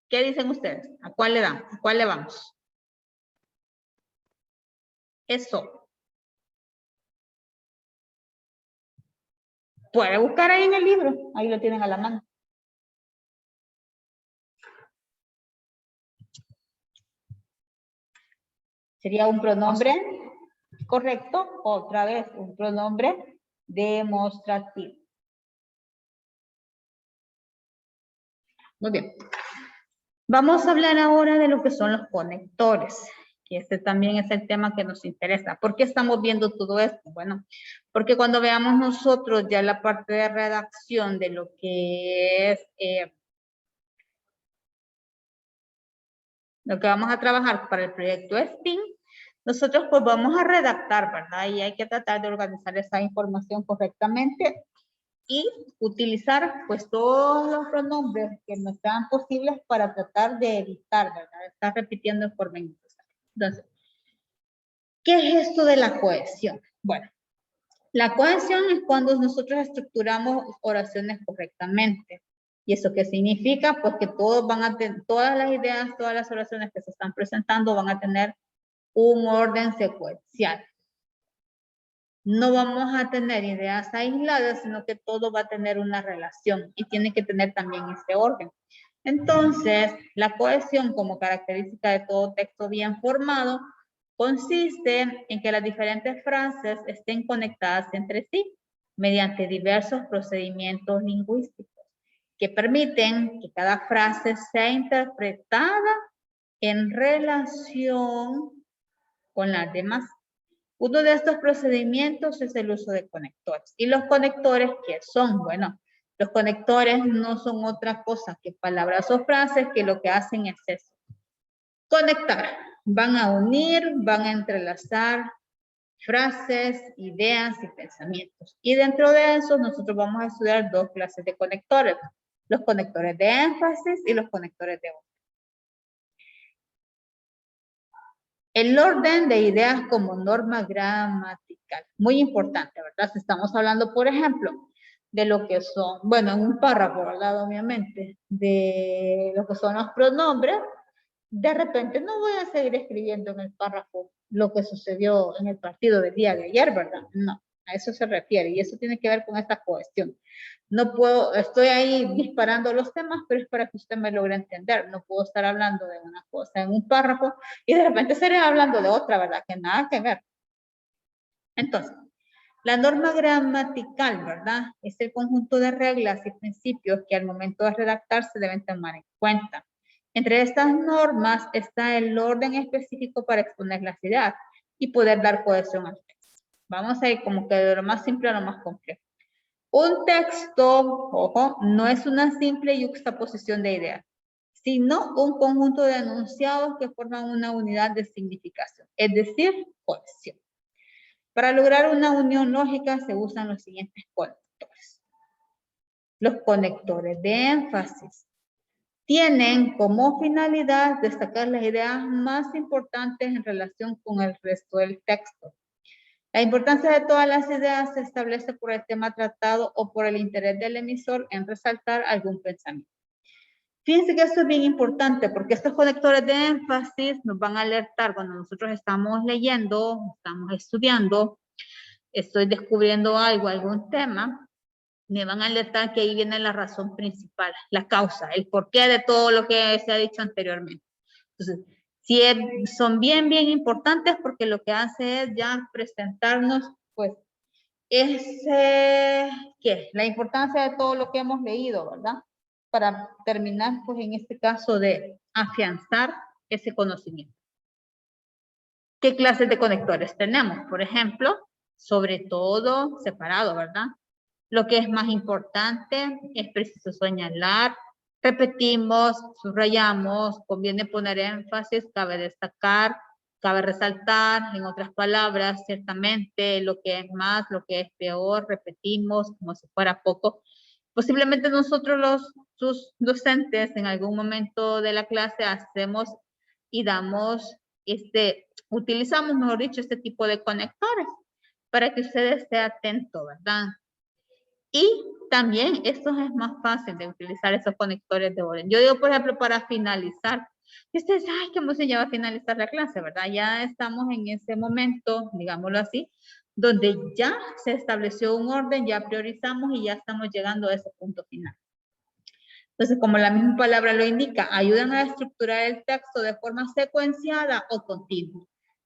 ¿Qué dicen ustedes? ¿A cuál le dan? ¿A cuál le vamos? Eso. Puede buscar ahí en el libro. Ahí lo tienen a la mano. Sería un pronombre correcto. Otra vez, un pronombre demostrativo. Muy bien. Vamos a hablar ahora de lo que son los conectores, que este también es el tema que nos interesa. ¿Por qué estamos viendo todo esto? Bueno, porque cuando veamos nosotros ya la parte de redacción de lo que es lo que vamos a trabajar para el proyecto STEAM, nosotros pues vamos a redactar, ¿verdad? Y hay que tratar de organizar esa información correctamente y utilizar pues todos los pronombres que nos sean posibles para tratar de evitar, ¿verdad? Estar repitiendo en forma innecesaria. Entonces, ¿qué es esto de la cohesión? Bueno, la cohesión es cuando nosotros estructuramos oraciones correctamente. ¿Y eso qué significa? Pues que todos van a tener, todas las ideas, todas las oraciones que se están presentando van a tener un orden secuencial. No vamos a tener ideas aisladas, sino que todo va a tener una relación y tiene que tener también este orden. Entonces, la cohesión como característica de todo texto bien formado consiste en que las diferentes frases estén conectadas entre sí mediante diversos procedimientos lingüísticos que permiten que cada frase sea interpretada en relación con las demás. Uno de estos procedimientos es el uso de conectores. ¿Y los conectores qué son? Bueno, los conectores no son otra cosa que palabras o frases que lo que hacen es eso. Conectar. Van a unir, van a entrelazar frases, ideas y pensamientos. Y dentro de eso nosotros vamos a estudiar dos clases de conectores. Los conectores de énfasis y los conectores de orden. El orden de ideas como norma gramatical, muy importante, ¿verdad? Si estamos hablando, por ejemplo, de lo que son, bueno, en un párrafo, ¿verdad? Obviamente, de lo que son los pronombres, de repente no voy a seguir escribiendo en el párrafo lo que sucedió en el partido del día de ayer, ¿verdad? No, a eso se refiere y eso tiene que ver con esta cuestión. No puedo, estoy ahí disparando los temas, pero es para que usted me logre entender. No puedo estar hablando de una cosa en un párrafo y de repente estaré hablando de otra, ¿verdad? Que nada que ver. Entonces, la norma gramatical, ¿verdad? Es el conjunto de reglas y principios que al momento de redactar se deben tomar en cuenta. Entre estas normas está el orden específico para exponer las ideas y poder dar cohesión al texto. Vamos a ir como que de lo más simple a lo más complejo. Un texto, ojo, no es una simple yuxtaposición de ideas, sino un conjunto de enunciados que forman una unidad de significación, es decir, cohesión. Para lograr una unión lógica se usan los siguientes conectores. Los conectores de énfasis tienen como finalidad destacar las ideas más importantes en relación con el resto del texto. La importancia de todas las ideas se establece por el tema tratado o por el interés del emisor en resaltar algún pensamiento. Fíjense que esto es bien importante porque estos conectores de énfasis nos van a alertar cuando nosotros estamos leyendo, estamos estudiando, estoy descubriendo algo, algún tema, me van a alertar que ahí viene la razón principal, la causa, el porqué de todo lo que se ha dicho anteriormente. Entonces, sí son bien importantes porque lo que hace es ya presentarnos, pues, ¿qué? La importancia de todo lo que hemos leído, ¿verdad? Para terminar, pues, en este caso de afianzar ese conocimiento. ¿Qué clases de conectores tenemos? Por ejemplo, sobre todo separado, ¿verdad? Lo que es más importante es preciso señalar, repetimos, subrayamos, conviene poner énfasis, cabe destacar, cabe resaltar, en otras palabras, ciertamente lo que es más, lo que es peor, repetimos como si fuera poco. Posiblemente nosotros sus docentes en algún momento de la clase hacemos y damos, utilizamos, mejor dicho, este tipo de conectores para que ustedes estén atentos, ¿verdad? Y también esto es más fácil de utilizar esos conectores de orden. Yo digo, por ejemplo, para finalizar. Y ustedes, ay, ¿cómo se llama finalizar la clase, verdad? Ya estamos en ese momento, digámoslo así, donde ya se estableció un orden, ya priorizamos y ya estamos llegando a ese punto final. Entonces, como la misma palabra lo indica, ayudan a estructurar el texto de forma secuenciada o continua.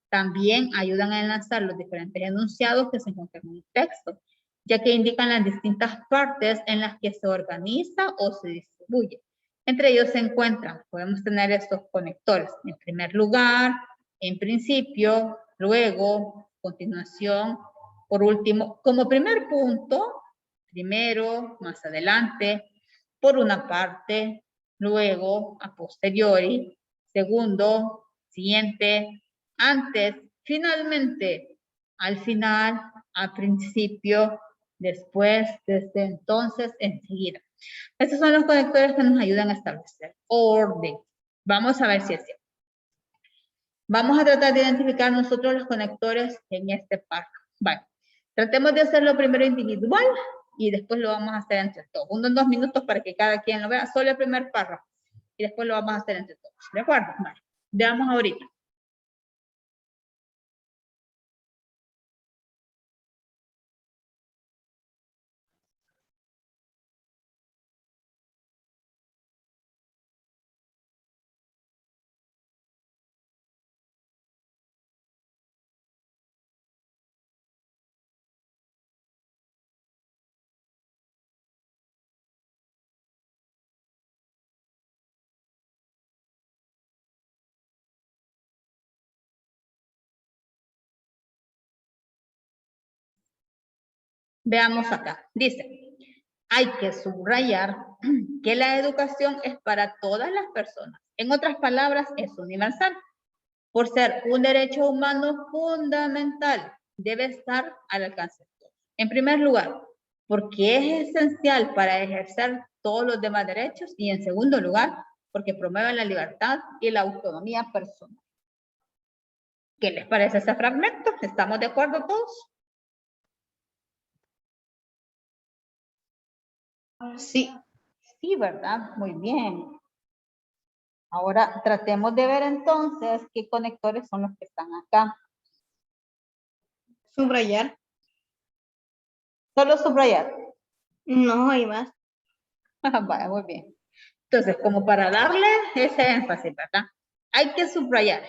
También ayudan a enlazar los diferentes enunciados que se encuentran en el texto, ya que indican las distintas partes en las que se organiza o se distribuye. Entre ellos se encuentran, podemos tener estos conectores, en primer lugar, en principio, luego, continuación, por último, como primer punto, primero, más adelante, por una parte, luego, a posteriori, segundo, siguiente, antes, finalmente, al final, al principio, después, desde entonces, enseguida. Estos son los conectores que nos ayudan a establecer orden. Vamos a ver si es cierto. Vamos a tratar de identificar nosotros los conectores en este párrafo. Vale. Tratemos de hacerlo primero individual y después lo vamos a hacer entre todos. 2 minutos para que cada quien lo vea. Solo el primer párrafo. Y después lo vamos a hacer entre todos. ¿De acuerdo? Vale. Veamos ahorita. Veamos acá. Dice, hay que subrayar que la educación es para todas las personas. En otras palabras, es universal. Por ser un derecho humano fundamental, debe estar al alcance de todos. En primer lugar, porque es esencial para ejercer todos los demás derechos. Y en segundo lugar, porque promueve la libertad y la autonomía personal. ¿Qué les parece ese fragmento? ¿Estamos de acuerdo todos? Sí. Sí, ¿verdad? Muy bien. Ahora tratemos de ver entonces qué conectores son los que están acá. Subrayar. Solo subrayar. No hay más. Vaya, muy bien. Entonces, como para darle ese énfasis, ¿verdad? Hay que subrayar.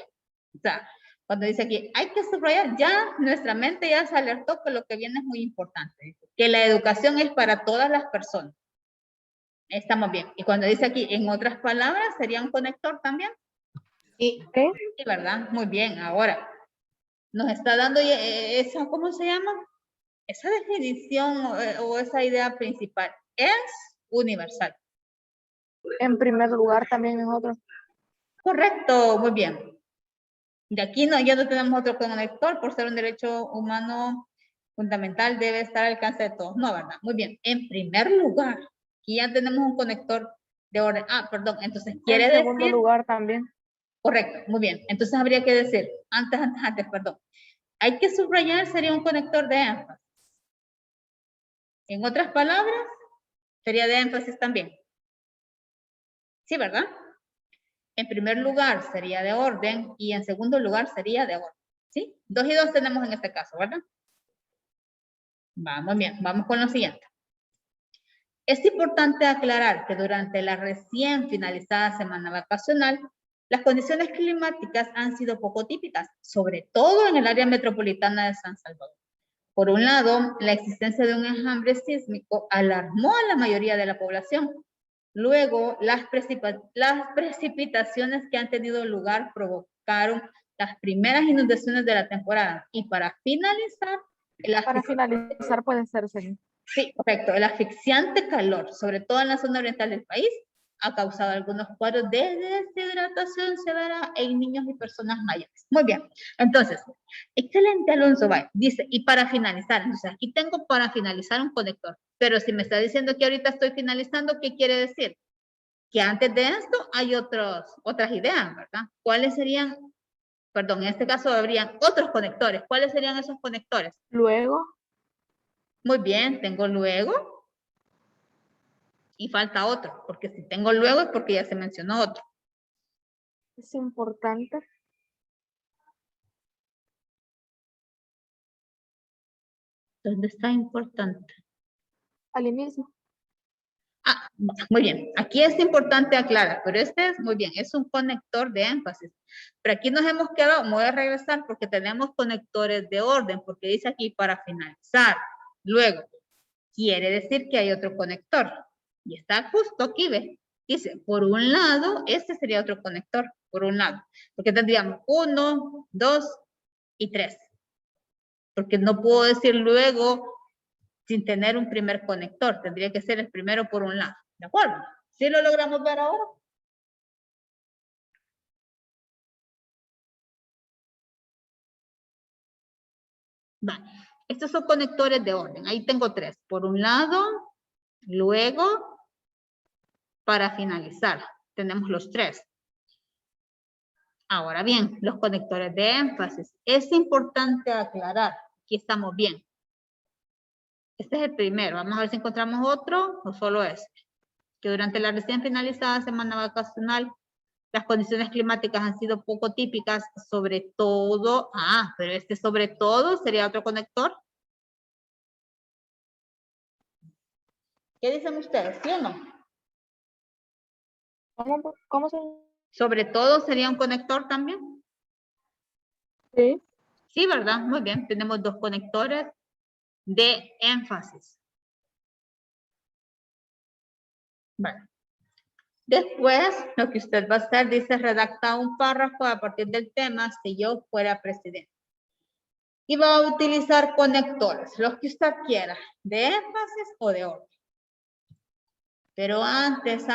O sea, cuando dice aquí, hay que subrayar, ya nuestra mente ya se alertó que lo que viene es muy importante. Que la educación es para todas las personas. Estamos bien. Y cuando dice aquí, en otras palabras, ¿sería un conector también? Sí. Sí, ¿verdad? Muy bien. Ahora, nos está dando esa, ¿cómo se llama? Esa definición o esa idea principal. Es universal. En primer lugar, también en otro. Correcto, muy bien. De aquí ya no tenemos otro conector por ser un derecho humano fundamental, debe estar al alcance de todos. No, ¿verdad? Muy bien. En primer lugar, aquí ya tenemos un conector de orden. Ah, perdón. Entonces, quiere En decir... segundo lugar también. Correcto, muy bien. Entonces, habría que decir, antes, perdón. Hay que subrayar, sería un conector de énfasis. En otras palabras, sería de énfasis también. Sí, ¿verdad? En primer lugar sería de orden y en segundo lugar sería de orden. ¿Sí? 2 y 2 tenemos en este caso, ¿verdad? Vamos bien, vamos con lo siguiente. Es importante aclarar que durante la recién finalizada semana vacacional, las condiciones climáticas han sido poco típicas, sobre todo en el área metropolitana de San Salvador. Por un lado, la existencia de un enjambre sísmico alarmó a la mayoría de la población. Luego, las precipitaciones que han tenido lugar provocaron las primeras inundaciones de la temporada. Y para finalizar, puede ser, sí. Sí, correcto. El asfixiante calor, sobre todo en la zona oriental del país, ha causado algunos cuadros de deshidratación severa en niños y personas mayores. Muy bien. Entonces, excelente, Alonso. Dice, y para finalizar, entonces aquí tengo para finalizar un conector. Pero si me está diciendo que ahorita estoy finalizando, ¿qué quiere decir? Que antes de esto hay otras ideas, ¿verdad? ¿Cuáles serían? Perdón, en este caso habrían otros conectores. ¿Cuáles serían esos conectores? Luego. Muy bien, tengo luego. Y falta otro, porque si tengo luego es porque ya se mencionó otro. Es importante. ¿Dónde está importante? Al inicio. Ah, muy bien. Aquí es importante aclarar, pero este es muy bien, es un conector de énfasis. Pero aquí nos hemos quedado, me voy a regresar porque tenemos conectores de orden, porque dice aquí para finalizar. Luego, quiere decir que hay otro conector. Y está justo aquí, ¿ve? Dice, por un lado, este sería otro conector, por un lado. Porque tendríamos 1, 2 y 3. Porque no puedo decir luego sin tener un primer conector. Tendría que ser el primero por un lado. ¿De acuerdo? ¿Sí lo logramos ver ahora? Vale. Estos son conectores de orden. Ahí tengo 3. Por un lado, luego, para finalizar. Tenemos los 3. Ahora bien, los conectores de énfasis. Es importante aclarar. Aquí estamos bien. Este es el primero. Vamos a ver si encontramos otro o solo este. Que durante la recién finalizada semana vacacional, las condiciones climáticas han sido poco típicas, sobre todo, pero este sobre todo sería otro conector. ¿Qué dicen ustedes? ¿Sí o no? ¿Cómo se? Sobre todo sería un conector también. Sí. Sí, ¿verdad? Muy bien. Tenemos 2 conectores de énfasis. Bueno. Después, lo que usted va a hacer, dice, redacta un párrafo a partir del tema si yo fuera presidente. Y va a utilizar conectores, los que usted quiera, de énfasis o de orden. Pero antes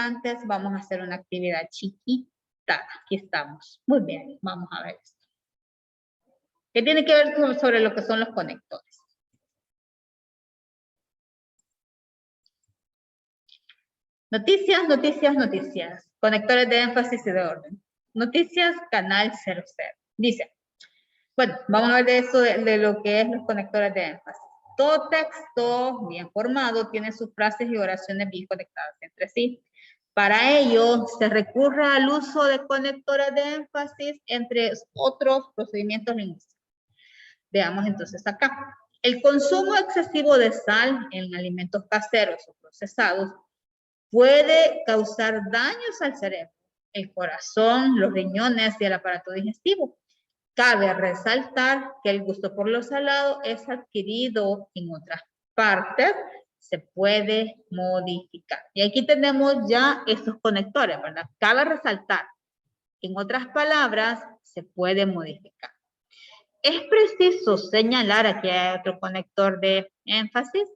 vamos a hacer una actividad chiquita. Aquí estamos. Muy bien, vamos a ver esto. ¿Qué tiene que ver sobre lo que son los conectores? Noticias, noticias, noticias. Conectores de énfasis y de orden. Noticias, canal 00. Dice, bueno, vamos a ver de eso, de lo que es los conectores de énfasis. Todo texto bien formado tiene sus frases y oraciones bien conectadas entre sí. Para ello, se recurre al uso de conectores de énfasis, entre otros procedimientos lingüísticos. Veamos entonces acá. El consumo excesivo de sal en alimentos caseros o procesados puede causar daños al cerebro, el corazón, los riñones y el aparato digestivo. Cabe resaltar que el gusto por lo salado es adquirido en otras partes, se puede modificar. Y aquí tenemos ya estos conectores, ¿verdad? Cabe resaltar que en otras palabras se puede modificar. Es preciso señalar, aquí hay otro conector de énfasis,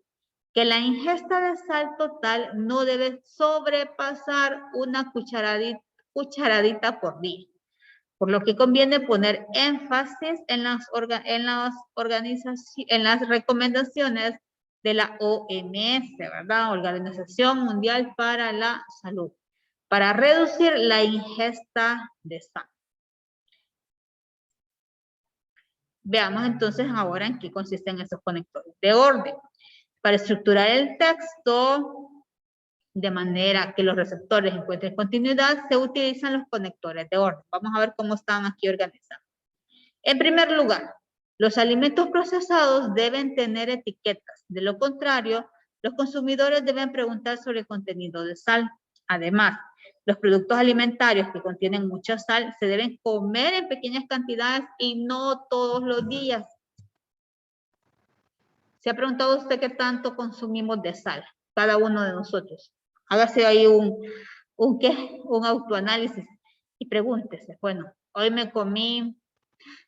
que la ingesta de sal total no debe sobrepasar una cucharadita por día. Por lo que conviene poner énfasis en las recomendaciones de la OMS, ¿verdad? Organización Mundial para la Salud, para reducir la ingesta de sal. Veamos entonces ahora en qué consisten esos conectores de orden. Para estructurar el texto, de manera que los receptores encuentren continuidad, se utilizan los conectores de orden. Vamos a ver cómo están aquí organizados. En primer lugar, los alimentos procesados deben tener etiquetas. De lo contrario, los consumidores deben preguntar sobre el contenido de sal. Además, los productos alimentarios que contienen mucha sal se deben comer en pequeñas cantidades y no todos los días. ¿Se ha preguntado usted qué tanto consumimos de sal? Cada uno de nosotros. Hágase ahí un autoanálisis y pregúntese, bueno, hoy me comí,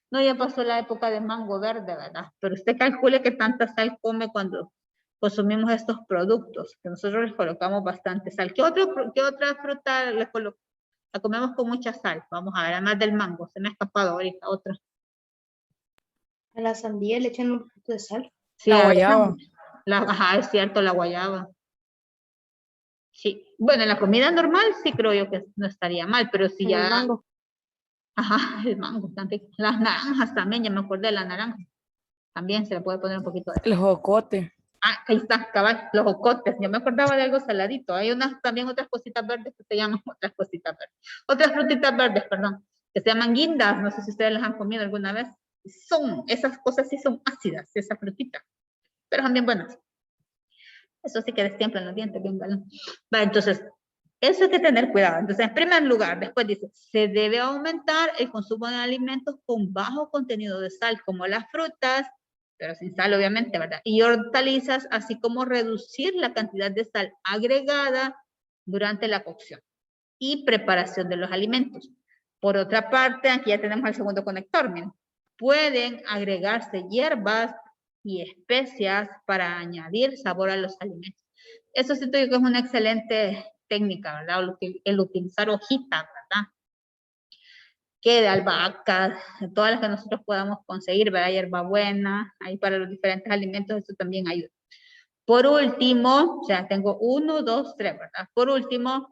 no, ya pasó la época de mango verde, ¿verdad? Pero usted calcule qué tanta sal come cuando consumimos estos productos, que nosotros les colocamos bastante sal. ¿Qué otra fruta la comemos con mucha sal? Vamos a ver, además del mango, se me ha escapado ahorita otra. A la sandía le echan un poquito de sal. Sí, La guayaba. Ajá, es cierto, la guayaba. Sí, bueno, en la comida normal sí creo yo que no estaría mal, pero si ya... El mango. Ajá, el mango también. Las naranjas también, ya me acordé de la naranja. También se le puede poner un poquito de... El jocote. Ah, ahí está, cabal, los jocotes. Yo me acordaba de algo saladito. Hay también otras cositas verdes que se llaman otras cositas verdes. Otras frutitas verdes, perdón, que se llaman guindas. No sé si ustedes las han comido alguna vez. Esas cosas sí son ácidas, esas frutitas. Pero son bien buenas. Eso sí que destiemplan los dientes, bien galán. Vale, entonces, eso hay que tener cuidado. Entonces, en primer lugar, después dice, se debe aumentar el consumo de alimentos con bajo contenido de sal, como las frutas, pero sin sal, obviamente, ¿verdad? Y hortalizas, así como reducir la cantidad de sal agregada durante la cocción y preparación de los alimentos. Por otra parte, aquí ya tenemos el segundo conector, miren. Pueden agregarse hierbas y especias para añadir sabor a los alimentos. Eso siento yo que es una excelente técnica, ¿verdad? El utilizar hojitas, ¿verdad? Que de albahaca, todas las que nosotros podamos conseguir, ¿verdad? Hierbabuena, ahí para los diferentes alimentos, eso también ayuda. Por último, o sea, tengo 1, 2, 3, ¿verdad? Por último,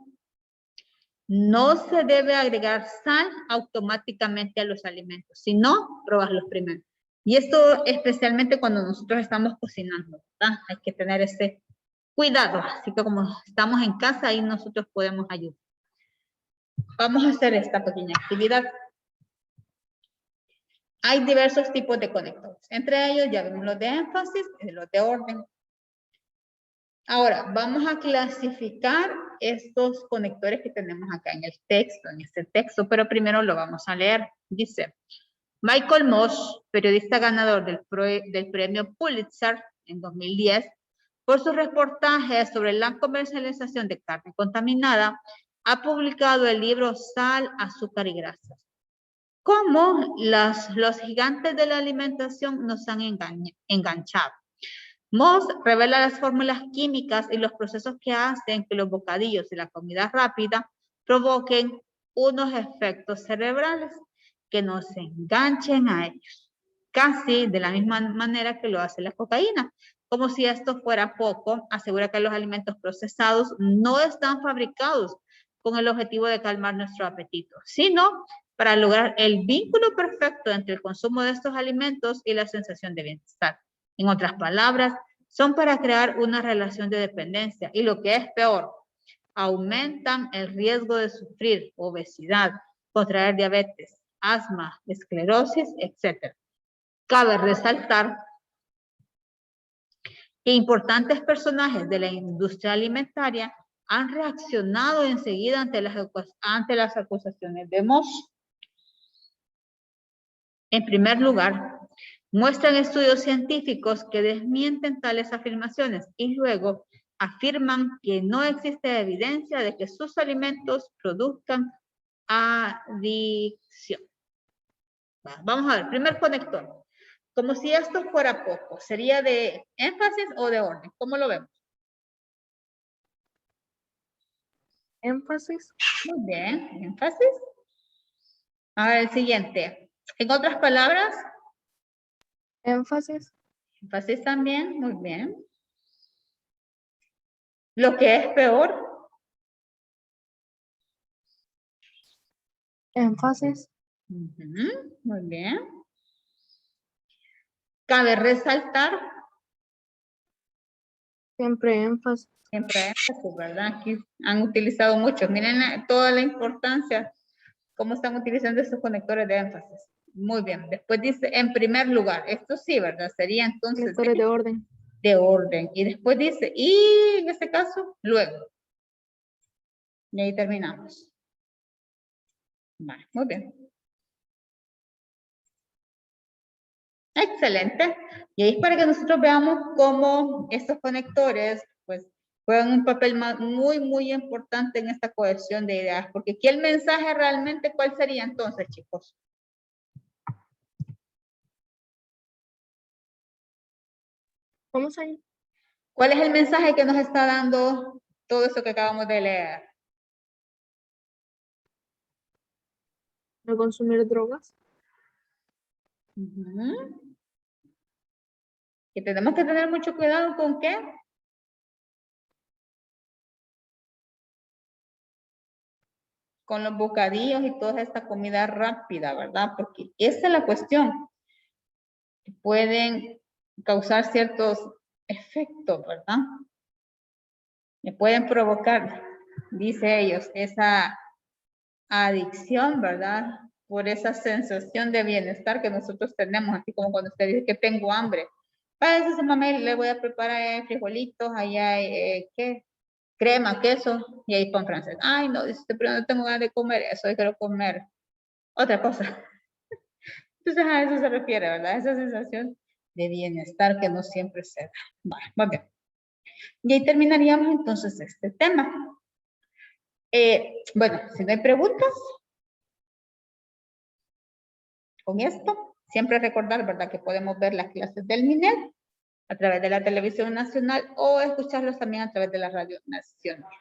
no se debe agregar sal automáticamente a los alimentos, sino probarlos primero. Y esto especialmente cuando nosotros estamos cocinando, ¿verdad? Hay que tener ese cuidado. Así que como estamos en casa, ahí nosotros podemos ayudar. Vamos a hacer esta pequeña actividad. Hay diversos tipos de conectores. Entre ellos ya vemos los de énfasis y los de orden. Ahora, vamos a clasificar estos conectores que tenemos acá en el texto, en este texto, pero primero lo vamos a leer. Dice, Michael Moss, periodista ganador del premio Pulitzer en 2010, por su reportaje sobre la comercialización de carne contaminada, ha publicado el libro Sal, Azúcar y Grasas. Cómo los gigantes de la alimentación nos han enganchado. Moss revela las fórmulas químicas y los procesos que hacen que los bocadillos y la comida rápida provoquen unos efectos cerebrales que nos enganchen a ellos, casi de la misma manera que lo hace la cocaína. Como si esto fuera poco, asegura que los alimentos procesados no están fabricados con el objetivo de calmar nuestro apetito, sino para lograr el vínculo perfecto entre el consumo de estos alimentos y la sensación de bienestar. En otras palabras, son para crear una relación de dependencia y lo que es peor, aumentan el riesgo de sufrir obesidad, contraer diabetes, asma, esclerosis, etc. Cabe resaltar que importantes personajes de la industria alimentaria han reaccionado enseguida ante las acusaciones de Moss. En primer lugar, muestran estudios científicos que desmienten tales afirmaciones y luego afirman que no existe evidencia de que sus alimentos produzcan adicción. Vamos a ver, primer conector. Como si esto fuera poco, ¿sería de énfasis o de orden? ¿Cómo lo vemos? Énfasis. Muy bien, énfasis. A ver, el siguiente. En otras palabras, Énfasis. énfasis también, muy bien. Lo que es peor. Énfasis. Muy bien. Cabe resaltar. Siempre énfasis. Siempre énfasis, ¿verdad? Aquí han utilizado muchos. Miren toda la importancia, cómo están utilizando estos conectores de énfasis. Muy bien. Después dice, en primer lugar. Esto sí, ¿verdad? Sería entonces Conectores de orden. de orden. Y después dice, y en este caso, luego. Y ahí terminamos. Vale, muy bien. Excelente. Y ahí es para que nosotros veamos cómo estos conectores, pues, juegan un papel muy, muy importante en esta cohesión de ideas. Porque aquí el mensaje realmente, ¿cuál sería entonces, chicos? Vamos a ir. ¿Cuál es el mensaje que nos está dando todo eso que acabamos de leer? No consumir drogas. Ujú. Que tenemos que tener mucho cuidado con qué. Con los bocadillos y toda esta comida rápida, ¿verdad? Porque esa es la cuestión. Pueden causar ciertos efectos, ¿verdad? Le pueden provocar, dice ellos, esa adicción, ¿verdad? Por esa sensación de bienestar que nosotros tenemos, así como cuando usted dice que tengo hambre. Para eso, su mamá le voy a preparar frijolitos, allá hay, ¿qué? Crema, queso, y ahí pan francés. Ay, no, dice, pero no tengo ganas de comer eso, yo quiero comer otra cosa. Entonces a eso se refiere, ¿verdad? Esa sensación de bienestar que no siempre se da. Vale, muy bien. Y ahí terminaríamos entonces este tema. Bueno, si no hay preguntas, con esto, siempre recordar, ¿verdad? Que podemos ver las clases del MINED a través de la televisión nacional o escucharlos también a través de la radio nacional.